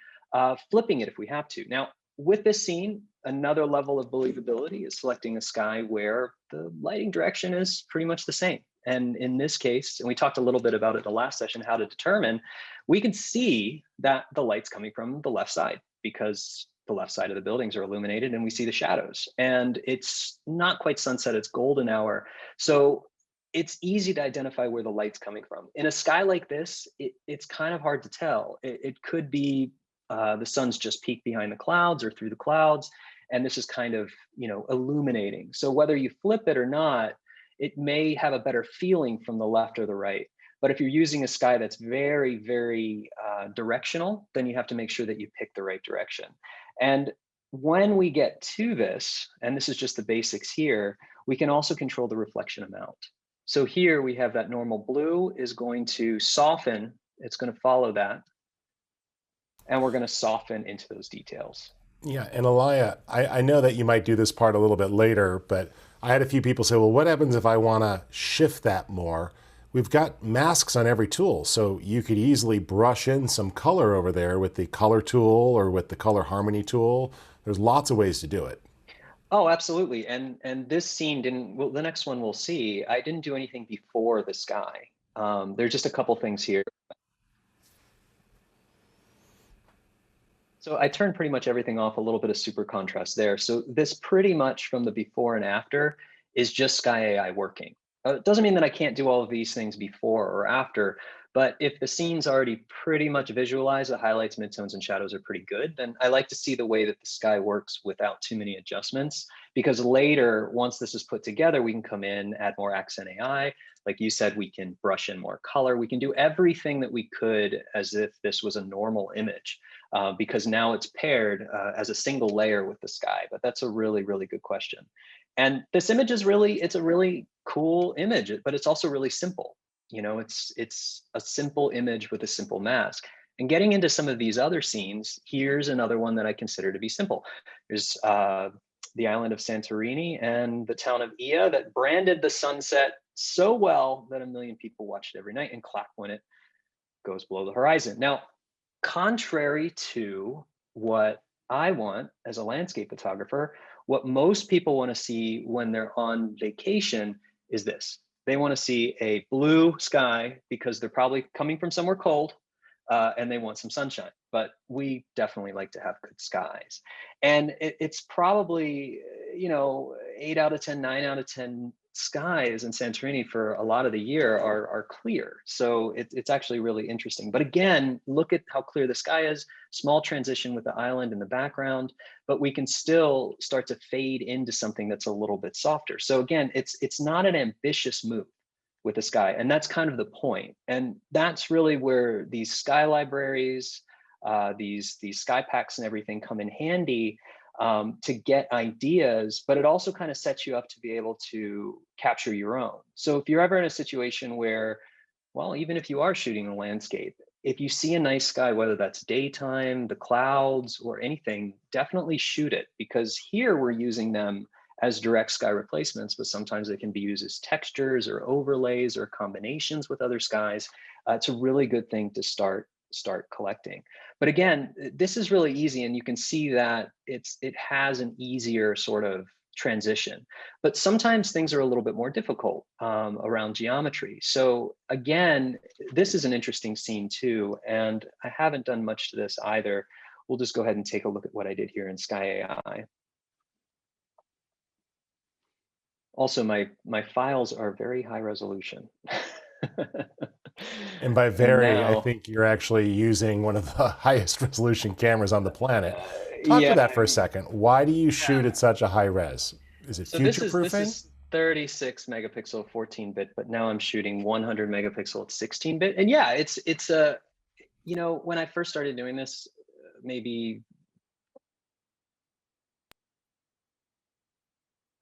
flipping it if we have to. Now, with this scene, another level of believability is selecting a sky where the lighting direction is pretty much the same. And in this case, and we talked a little bit about it in the last session, how to determine, we can see that the light's coming from the left side because the left side of the buildings are illuminated and we see the shadows. And it's not quite sunset, it's golden hour. So it's easy to identify where the light's coming from. In a sky like this, it's kind of hard to tell. It could be the sun's just peeked behind the clouds or through the clouds, and this is kind of, illuminating. So whether you flip it or not, it may have a better feeling from the left or the right. But if you're using a sky that's very, very directional, then you have to make sure that you pick the right direction. And when we get to this, and this is just the basics here, we can also control the reflection amount. So here we have that normal blue is going to soften, it's going to follow that, and we're going to soften into those details. Yeah, and Elia, I know that you might do this part a little bit later, but I had a few people say, well, what happens if I want to shift that more? We've got masks on every tool, so you could easily brush in some color over there with the color tool or with the color harmony tool. There's lots of ways to do it. Oh, absolutely. And this scene didn't, well, the next one we'll see, I didn't do anything before the sky. There's just a couple things here. So I turned pretty much everything off, a little bit of super contrast there. So this pretty much from the before and after is just Sky AI working. It doesn't mean that I can't do all of these things before or after, but if the scene's already pretty much visualized, the highlights, midtones, and shadows are pretty good, then I like to see the way that the sky works without too many adjustments, because later, once this is put together, we can come in, add more accent AI. Like you said, we can brush in more color. We can do everything that we could as if this was a normal image, because now it's paired as a single layer with the sky. But that's a really, really good question. And this image is really, it's a really cool image, but it's also really simple. It's a simple image with a simple mask. And getting into some of these other scenes, here's another one that I consider to be simple. There's the island of Santorini and the town of Ia that branded the sunset so well that 1 million people watch it every night and clap when it goes below the horizon. Now, contrary to what I want as a landscape photographer, what most people want to see when they're on vacation is this. They want to see a blue sky because they're probably coming from somewhere cold, and they want some sunshine. But we definitely like to have good skies. And it's probably, 8 out of 10, 9 out of 10 skies in Santorini for a lot of the year are clear. So it's actually really interesting. But again, look at how clear the sky is, small transition with the island in the background, but we can still start to fade into something that's a little bit softer. So again, it's not an ambitious move with the sky. And that's kind of the point. And that's really where these sky libraries, these sky packs and everything come in handy, to get ideas, but it also kind of sets you up to be able to capture your own. So if you're ever in a situation where Well, even if you are shooting a landscape, if you see a nice sky, whether that's daytime, the clouds, or anything, definitely shoot it, because here we're using them as direct sky replacements, but sometimes they can be used as textures or overlays or combinations with other skies. It's a really good thing to start collecting. But again, this is really easy, and you can see that it has an easier sort of transition. But sometimes things are a little bit more difficult around geometry. So again, this is an interesting scene too, and I haven't done much to this either. We'll just go ahead and take a look at what I did here in Sky AI. Also, my files are very high resolution. And by And very, I now, think you're actually using one of the highest resolution cameras on the planet. Talk to yeah, that for a second. Why do you shoot at such a high res? Is it so future this proofing? is 36 megapixel 14-bit, but now I'm shooting 100 megapixel at 16-bit. And yeah, it's a, you know, when I first started doing this, maybe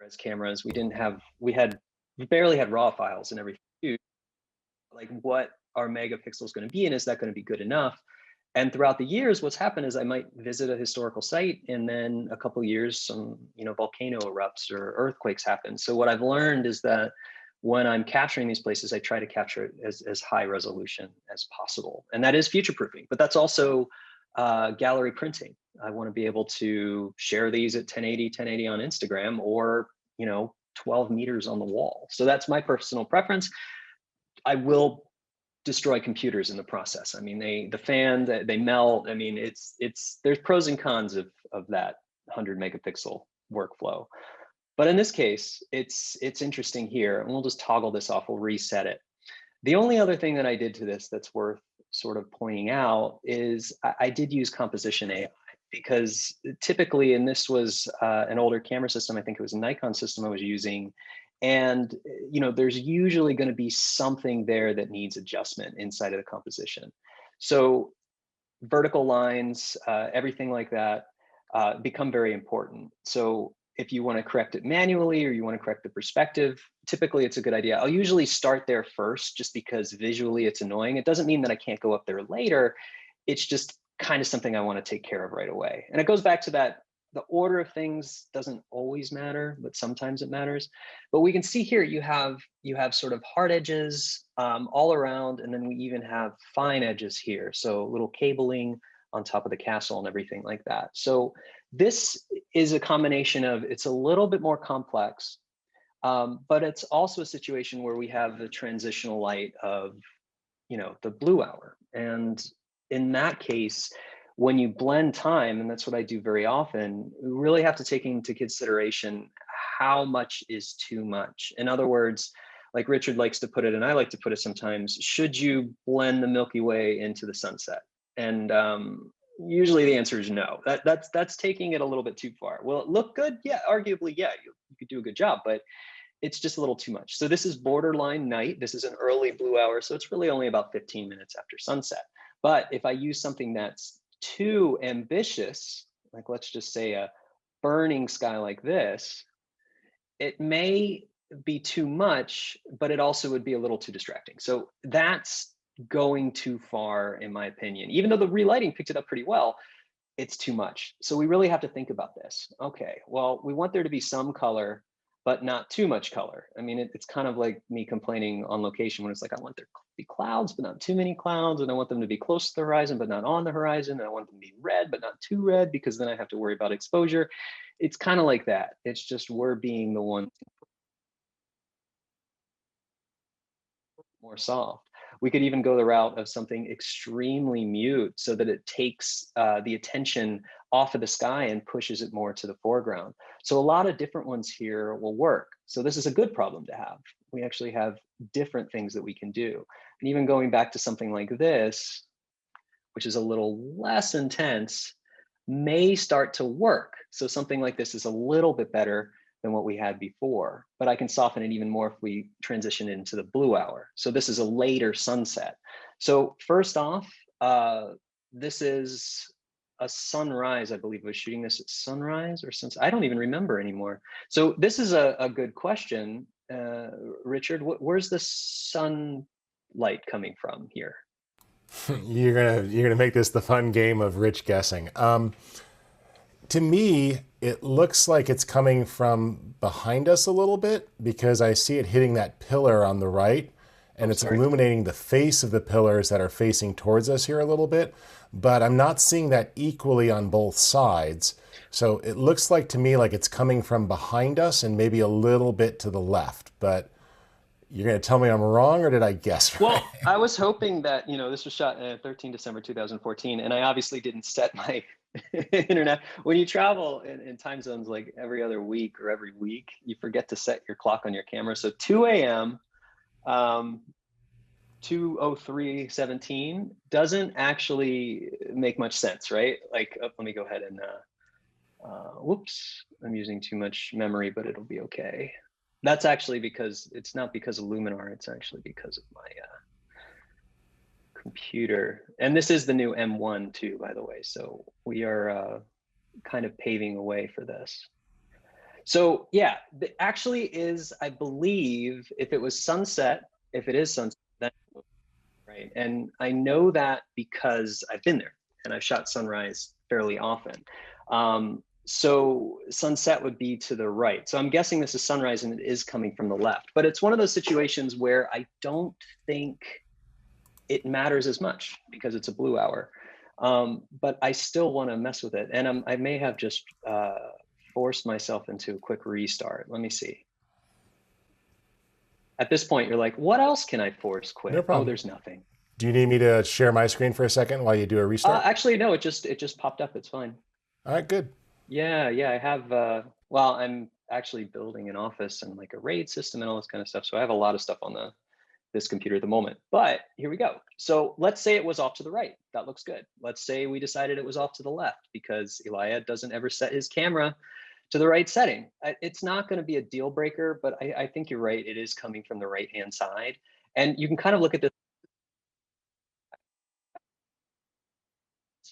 res cameras, we barely had raw files and everything. Like, what are megapixels going to be, and is that going to be good enough? And throughout the years, what's happened is I might visit a historical site, and then a couple of years, some volcano erupts or earthquakes happen. So what I've learned is that when I'm capturing these places, I try to capture it as high resolution as possible, and that is future proofing. But that's also gallery printing. I want to be able to share these at 1080 on Instagram, or 12 meters on the wall. So that's my personal preference. I will destroy computers in the process. I mean, the fan, they melt. I mean, there's pros and cons of that 100 megapixel workflow. But in this case, it's interesting here, and we'll just toggle this off. We'll reset it. The only other thing that I did to this that's worth sort of pointing out is I did use composition AI, because typically, and this was an older camera system, I think it was a Nikon system I was using, and there's usually going to be something there that needs adjustment inside of the composition. So vertical lines, everything like that become very important. So if you want to correct it manually, or you want to correct the perspective, typically it's a good idea. I'll usually start there first, just because visually it's annoying. It doesn't mean that I can't go up there later. It's just kind of something I want to take care of right away. And it goes back to that, the order of things doesn't always matter, but sometimes it matters. But we can see here you have sort of hard edges all around, and then we even have fine edges here. So little cabling on top of the castle and everything like that. So this is a combination of, it's a little bit more complex, but it's also a situation where we have the transitional light of, the blue hour. And in that case, when you blend time, and that's what I do very often, we really have to take into consideration how much is too much. In other words, like Richard likes to put it, and I like to put it sometimes, should you blend the Milky Way into the sunset? And usually the answer is no. That's taking it a little bit too far. Will it look good? Yeah, arguably, yeah, you could do a good job, but it's just a little too much. So this is borderline night. This is an early blue hour, so it's really only about 15 minutes after sunset. But if I use something that's too ambitious, like let's just say a burning sky like this, it may be too much, but it also would be a little too distracting. So that's going too far, in my opinion. Even though the relighting picked it up pretty well, it's too much. So we really have to think about this. Okay, well, we want there to be some color, but not too much color. I mean, it's kind of like me complaining on location when it's like, I want there to be clouds, but not too many clouds. And I want them to be close to the horizon, but not on the horizon. And I want them to be red, but not too red, because then I have to worry about exposure. It's kind of like that. It's just, we're being the one more soft. We could even go the route of something extremely mute, so that it takes the attention off of the sky and pushes it more to the foreground. So a lot of different ones here will work. So this is a good problem to have. We actually have different things that we can do. And even going back to something like this, which is a little less intense, may start to work. So something like this is a little bit better than what we had before, but I can soften it even more if we transition into the blue hour. So this is a later sunset. So first off, this is a sunrise. I believe I was shooting this at sunrise or sunset. I don't even remember anymore. So this is a good question. Richard, where's the sun light coming from here? You're gonna make this the fun game of rich guessing. To me, it looks like it's coming from behind us a little bit because I see it hitting that pillar on the right, and Oh, it's sorry. illuminating the face of the pillars that are facing towards us here a little bit. But I'm not seeing that equally on both sides. So it looks like to me like it's coming from behind us and maybe a little bit to the left. But you're gonna tell me I'm wrong, or did I guess right? Well, I was hoping that, this was shot 13 December 2014, and I obviously didn't set my internet. When you travel in time zones like every other week or every week, you forget to set your clock on your camera. So 2 a.m., 2:03:17 doesn't actually make much sense, right? Like, oh, let me go ahead and, whoops, I'm using too much memory, but it'll be okay. That's actually because it's not because of Luminar, it's actually because of my computer. And this is the new M1 too, by the way. So we are kind of paving a way for this. So yeah, actually is, I believe, if it was sunset, if it is sunset, then right. And I know that because I've been there and I've shot sunrise fairly often. So sunset would be to the right. So I'm guessing this is sunrise and it is coming from the left. But it's one of those situations where I don't think it matters as much because it's a blue hour. But I still want to mess with it. And I may have just forced myself into a quick restart. Let me see. At this point, you're like, what else can I force No quit? Oh, problem. there's nothing. Do you need me to share my screen for a second while you do a restart? Actually, no, it just popped up. It's fine. All right, good. Yeah, I have, well, I'm actually building an office and like a RAID system and all this kind of stuff. So I have a lot of stuff on this computer at the moment, but here we go. So let's say it was off to the right. That looks good. Let's say we decided it was off to the left because Elia doesn't ever set his camera to the right setting. It's not going to be a deal breaker, but I think you're right. It is coming from the right-hand side. And you can kind of look at this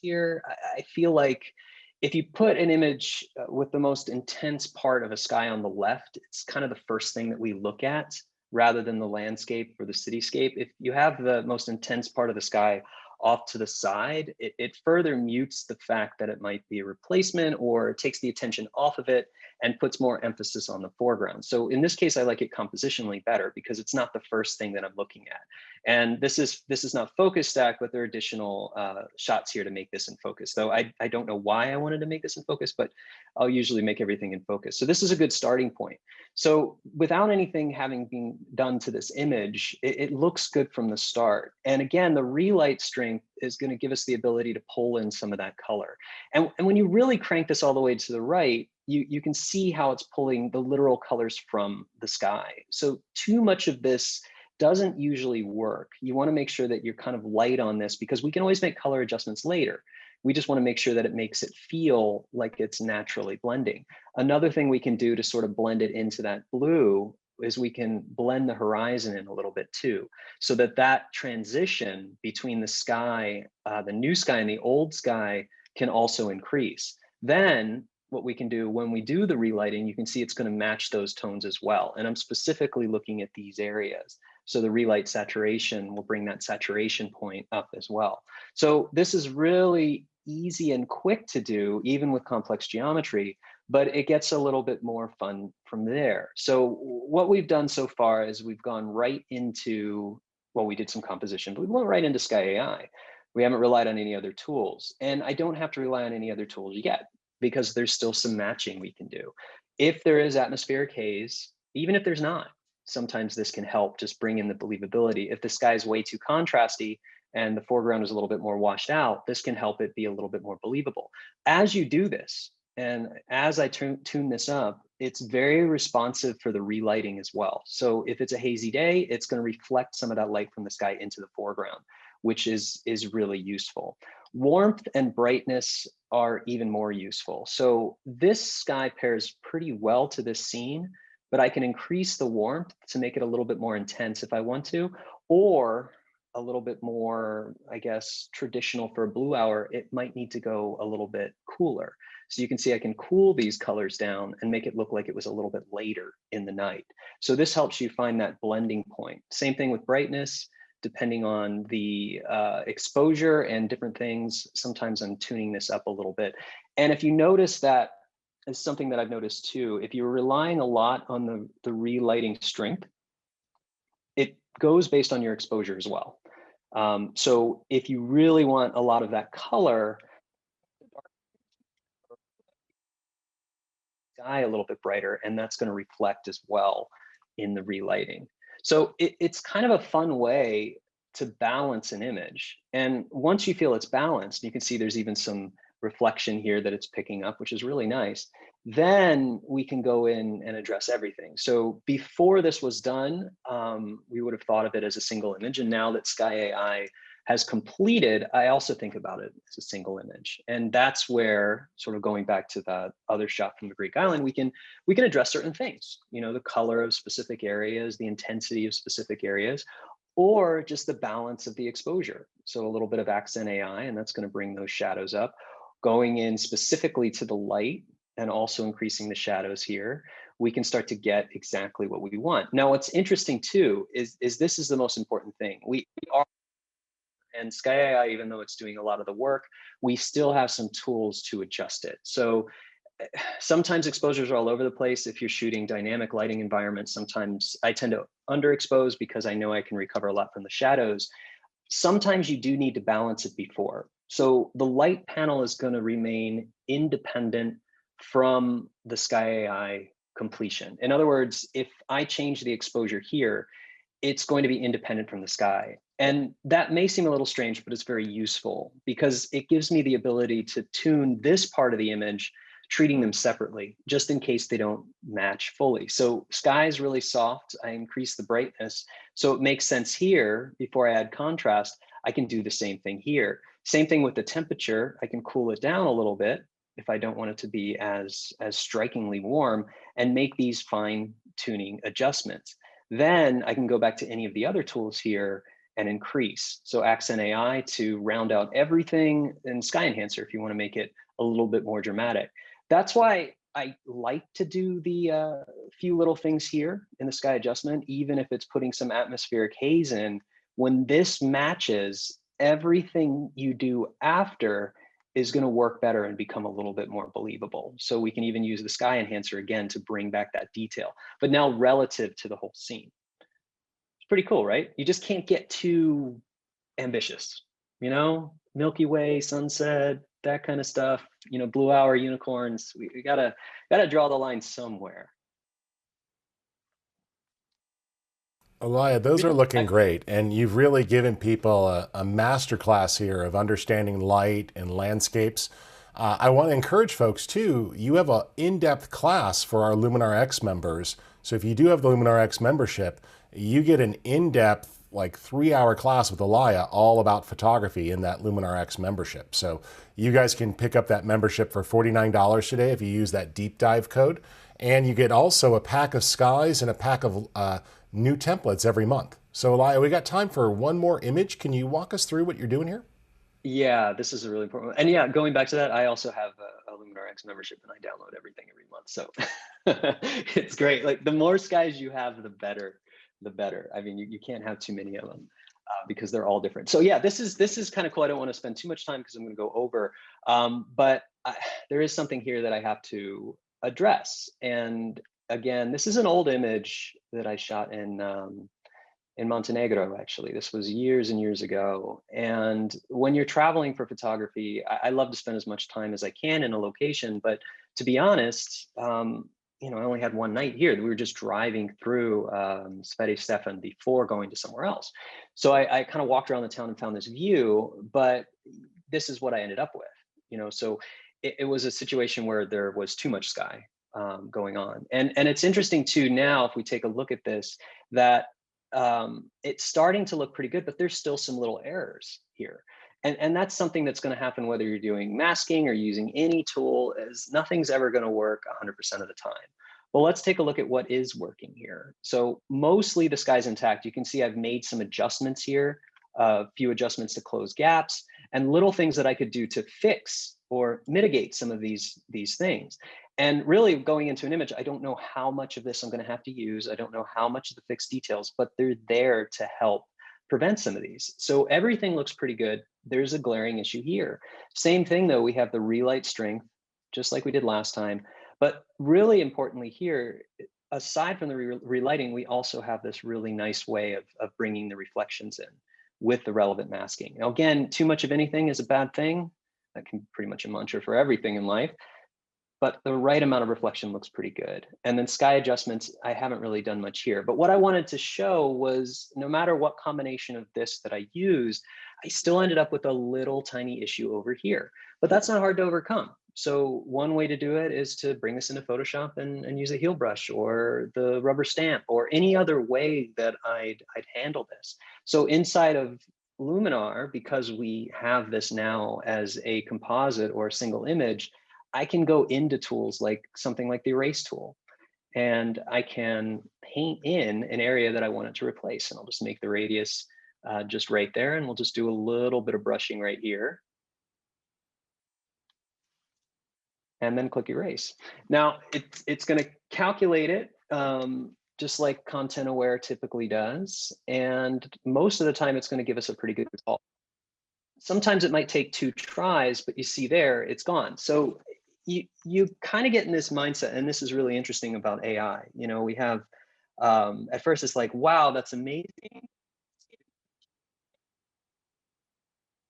here. I feel like if you put an image with the most intense part of a sky on the left, it's kind of the first thing that we look at rather than the landscape or the cityscape. If you have the most intense part of the sky off to the side, it further mutes the fact that it might be a replacement, or it takes the attention off of it and puts more emphasis on the foreground. So in this case, I like it compositionally better because it's not the first thing that I'm looking at. And this is not focus stack, but there are additional shots here to make this in focus. Though I don't know why I wanted to make this in focus, but I'll usually make everything in focus. So this is a good starting point. So without anything having been done to this image, it looks good from the start. And again, the relight strength is going to give us the ability to pull in some of that color. And when you really crank this all the way to the right, you can see how it's pulling the literal colors from the sky. So too much of this doesn't usually work. You want to make sure that you're kind of light on this because we can always make color adjustments later. We just want to make sure that it makes it feel like it's naturally blending. Another thing we can do to sort of blend it into that blue is we can blend the horizon in a little bit too, so that that transition between the sky, the new sky and the old sky can also increase. Then what we can do when we do the relighting, you can see it's going to match those tones as well. And I'm specifically looking at these areas. So the relight saturation will bring that saturation point up as well. So this is really easy and quick to do, even with complex geometry, but it gets a little bit more fun from there. So what we've done so far is we've gone right into, well, we did some composition, but we went right into Sky AI. We haven't relied on any other tools. And I don't have to rely on any other tools yet, because there's still some matching we can do. If there is atmospheric haze, even if there's not, sometimes this can help just bring in the believability. If the sky is way too contrasty and the foreground is a little bit more washed out, this can help it be a little bit more believable. As you do this, and as I tune this up, it's very responsive for the relighting as well. So if it's a hazy day, it's going to reflect some of that light from the sky into the foreground, which is really useful. Warmth and brightness are even more useful. So this sky pairs pretty well to this scene, but I can increase the warmth to make it a little bit more intense if I want to, or a little bit more, I guess, traditional for a blue hour, it might need to go a little bit cooler. So you can see I can cool these colors down and make it look like it was a little bit later in the night. So this helps you find that blending point. Same thing with brightness. depending on the exposure and different things. Sometimes I'm tuning this up a little bit. And if you notice that, is something that I've noticed too, if you're relying a lot on the relighting strength, it goes based on your exposure as well. So if you really want a lot of that color, sky a little bit brighter, and that's going to reflect as well in the relighting. So it's kind of a fun way to balance an image. And once you feel it's balanced, you can see there's even some reflection here that it's picking up, which is really nice. Then we can go in and address everything. So before this was done, we would have thought of it as a single image. And now that Sky AI has completed, I also think about it as a single image. And that's where, sort of going back to the other shot from the Greek island, we can address certain things, the color of specific areas, the intensity of specific areas, or just the balance of the exposure. So a little bit of accent AI, and that's going to bring those shadows up, going in specifically to the light and also increasing the shadows here. We can start to get exactly what we want. Now, what's interesting too is this is the most important thing. We are, and Sky AI, even though it's doing a lot of the work, we still have some tools to adjust it. So sometimes exposures are all over the place. If you're shooting dynamic lighting environments, sometimes I tend to underexpose because I know I can recover a lot from the shadows. Sometimes you do need to balance it before. So the light panel is going to remain independent from the Sky AI completion. In other words, if I change the exposure here, it's going to be independent from the sky. And that may seem a little strange, but it's very useful because it gives me the ability to tune this part of the image, treating them separately, just in case they don't match fully. So sky is really soft. I increase the brightness. So it makes sense here. Before I add contrast, I can do the same thing here. Same thing with the temperature. I can cool it down a little bit if I don't want it to be as strikingly warm, and make these fine tuning adjustments. Then I can go back to any of the other tools here and increase. So Accent AI to round out everything, and Sky Enhancer if you want to make it a little bit more dramatic. That's why I like to do the few little things here in the sky adjustment, even if it's putting some atmospheric haze in. When this matches, everything you do after is going to work better and become a little bit more believable. So we can even use the Sky Enhancer again to bring back that detail, but now relative to the whole scene. It's pretty cool, right? You just can't get too ambitious, Milky Way, sunset, that kind of stuff, blue hour, unicorns. We gotta draw the line somewhere. Elia, those are looking great. And you've really given people a masterclass here of understanding light and landscapes. I want to encourage folks too, you have an in-depth class for our Luminar X members. So if you do have the Luminar X membership, you get an in-depth, like 3-hour class with Elia all about photography in that Luminar X membership. So you guys can pick up that membership for $49 today if you use that deep dive code. And you get also a pack of skies and a pack of new templates every month. So Elia, we got time for one more image. Can you walk us through what you're doing here? Yeah, this is a really important one. And yeah, going back to that, I also have a Luminar X membership and I download everything every month. So it's great. Like the more skies you have, the better, the better. I mean, you can't have too many of them because they're all different. So yeah, this is kind of cool. I don't want to spend too much time because I'm going to go over, but there is something here that I have to address. And again, this is an old image that I shot in Montenegro, actually. This was years and years ago. And when you're traveling for photography, I love to spend as much time as I can in a location. But to be honest, I only had one night here. We were just driving through Sveti Stefan before going to somewhere else. So I kind of walked around the town and found this view, but this is what I ended up with. So it was a situation where there was too much sky going on. And it's interesting too, now, if we take a look at this, that it's starting to look pretty good, but there's still some little errors here. And that's something that's going to happen whether you're doing masking or using any tool, is nothing's ever going to work 100% of the time. Well, let's take a look at what is working here. So mostly the sky's intact. You can see I've made some adjustments here, a few adjustments to close gaps, and little things that I could do to fix or mitigate some of these things. And really going into an image, I don't know how much of this I'm going to have to use. I don't know how much of the fixed details, but they're there to help prevent some of these. So everything looks pretty good. There's a glaring issue here. Same thing though, we have the relight strength, just like we did last time. But really importantly here, aside from the relighting, we also have this really nice way of bringing the reflections in with the relevant masking. Now, again, too much of anything is a bad thing. That can be pretty much a mantra for everything in life, but the right amount of reflection looks pretty good. And then sky adjustments, I haven't really done much here. But what I wanted to show was no matter what combination of this that I used, I still ended up with a little tiny issue over here. But that's not hard to overcome. So one way to do it is to bring this into Photoshop and use a heel brush or the rubber stamp or any other way that I'd handle this. So inside of Luminar, because we have this now as a composite or a single image, I can go into tools like something like the erase tool, and I can paint in an area that I want it to replace. And I'll just make the radius just right there. And we'll just do a little bit of brushing right here. And then click erase. Now it's going to calculate it just like Content Aware typically does. And most of the time it's going to give us a pretty good result. Sometimes it might take 2 tries, but you see there, it's gone. So you kind of get in this mindset, and this is really interesting about AI. You know, we have, at first it's like, wow, that's amazing.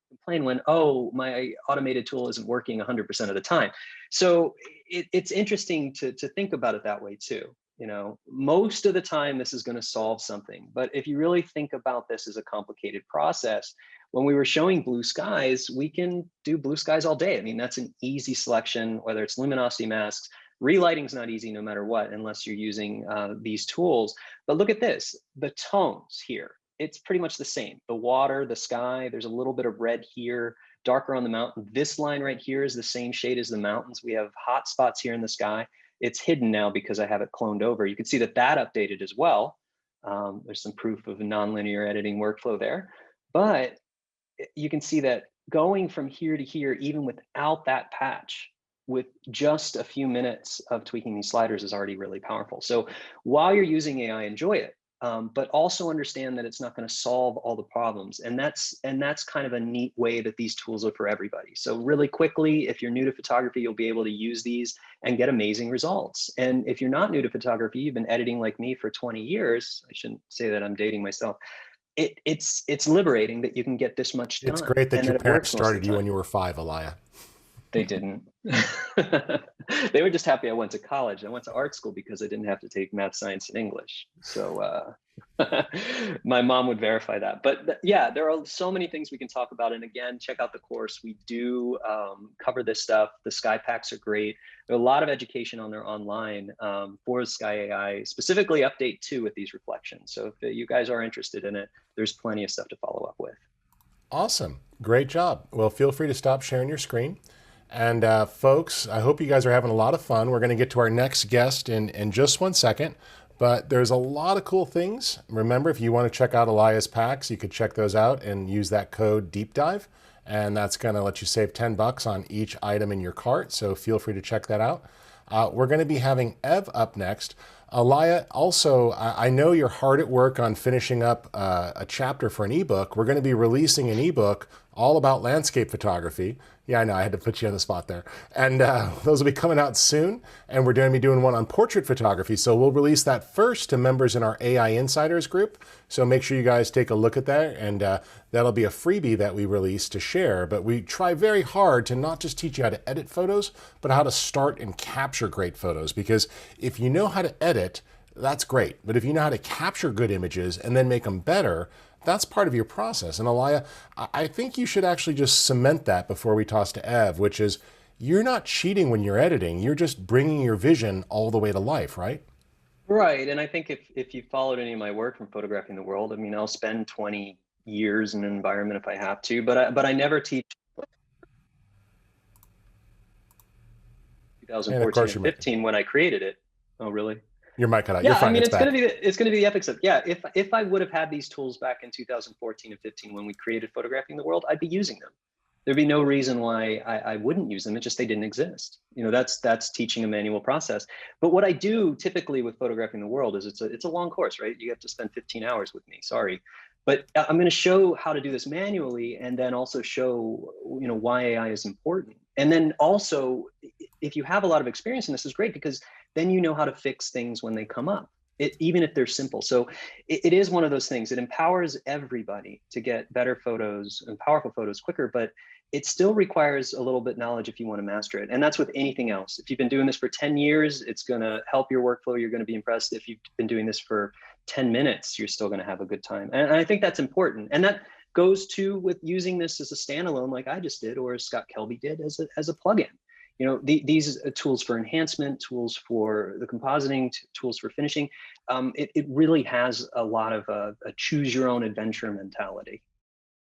Complain when, oh, my automated tool isn't working 100% of the time. So it's interesting to think about it that way too. You know, most of the time this is going to solve something, but if you really think about this as a complicated process, when we were showing blue skies, we can do blue skies all day. I mean, that's an easy selection, whether it's luminosity masks. Relighting's not easy no matter what, unless you're using these tools. But look at this, the tones here. It's pretty much the same. The water, the sky, there's a little bit of red here, darker on the mountain. This line right here is the same shade as the mountains. We have hot spots here in the sky. It's hidden now because I have it cloned over. You can see that updated as well. There's some proof of a nonlinear editing workflow there. But you can see that going from here to here, even without that patch, with just a few minutes of tweaking these sliders is already really powerful. So while you're using AI, enjoy it. But also understand that it's not going to solve all the problems. And that's kind of a neat way that these tools are for everybody. So really quickly, if you're new to photography, you'll be able to use these and get amazing results. And if you're not new to photography, you've been editing like me for 20 years. I shouldn't say that, I'm dating myself. It's liberating that you can get this much done. It's great that and your that it parents works most of the started you when time. you were 5, Elia. They didn't. They were just happy I went to college. I went to art school because I didn't have to take math, science, and English. So my mom would verify that. But yeah, there are so many things we can talk about. And again, check out the course. We do cover this stuff. The Sky Packs are great. There are a lot of education on there online for Sky AI, specifically update 2 with these reflections. So if you guys are interested in it, there's plenty of stuff to follow up with. Awesome. Great job. Well, feel free to stop sharing your screen. And folks, I hope you guys are having a lot of fun. We're going to get to our next guest in just 1 second, but there's a lot of cool things. Remember, if you want to check out Elia's packs, you could check those out and use that code Deep Dive, and that's going to let you save $10 on each item in your cart. So feel free to check that out. We're going to be having Ev up next. Elia, also, I know you're hard at work on finishing up a chapter for an ebook. We're going to be releasing an ebook all about landscape photography. Yeah, I know, I had to put you on the spot there. And those will be coming out soon. And we're going to be doing one on portrait photography. So we'll release that first to members in our AI Insiders group. So make sure you guys take a look at that. And that'll be a freebie that we release to share. But we try very hard to not just teach you how to edit photos, but how to start and capture great photos. Because if you know how to edit, that's great. But if you know how to capture good images and then make them better, that's part of your process. And Elia, I think you should actually just cement that before we toss to Ev, which is you're not cheating when you're editing. You're just bringing your vision all the way to life, right? Right. And I think if you followed any of my work from photographing the world, I mean, I'll spend 20 years in an environment if I have to, but I never teach And of 2014 course, and 15 when I created it. Oh, really? your mic cut out. You're Yeah, I fine. mean, It's it's gonna back. be the epics of, yeah. If I would have had these tools back in 2014 and 15 when we created photographing the world, I'd be using them. There'd be no reason why I wouldn't use them. It's just they didn't exist. You know, that's teaching a manual process. But what I do typically with photographing the world is it's a long course, right? You have to spend 15 hours with me. Sorry. But I'm going to show how to do this manually, and then also show, why AI is important. And then also, if you have a lot of experience in this, is great, because then you know how to fix things when they come up, even if they're simple. So it is one of those things. It empowers everybody to get better photos and powerful photos quicker, but it still requires a little bit knowledge if you want to master it. And that's with anything else. If you've been doing this for 10 years, it's going to help your workflow. You're going to be impressed. If you've been doing this for 10 minutes, you're still going to have a good time. And I think that's important. And that goes to with using this as a standalone, like I just did, or as Scott Kelby did as a plugin. These tools for enhancement, tools for the compositing, tools for finishing, it really has a lot of a choose your own adventure mentality.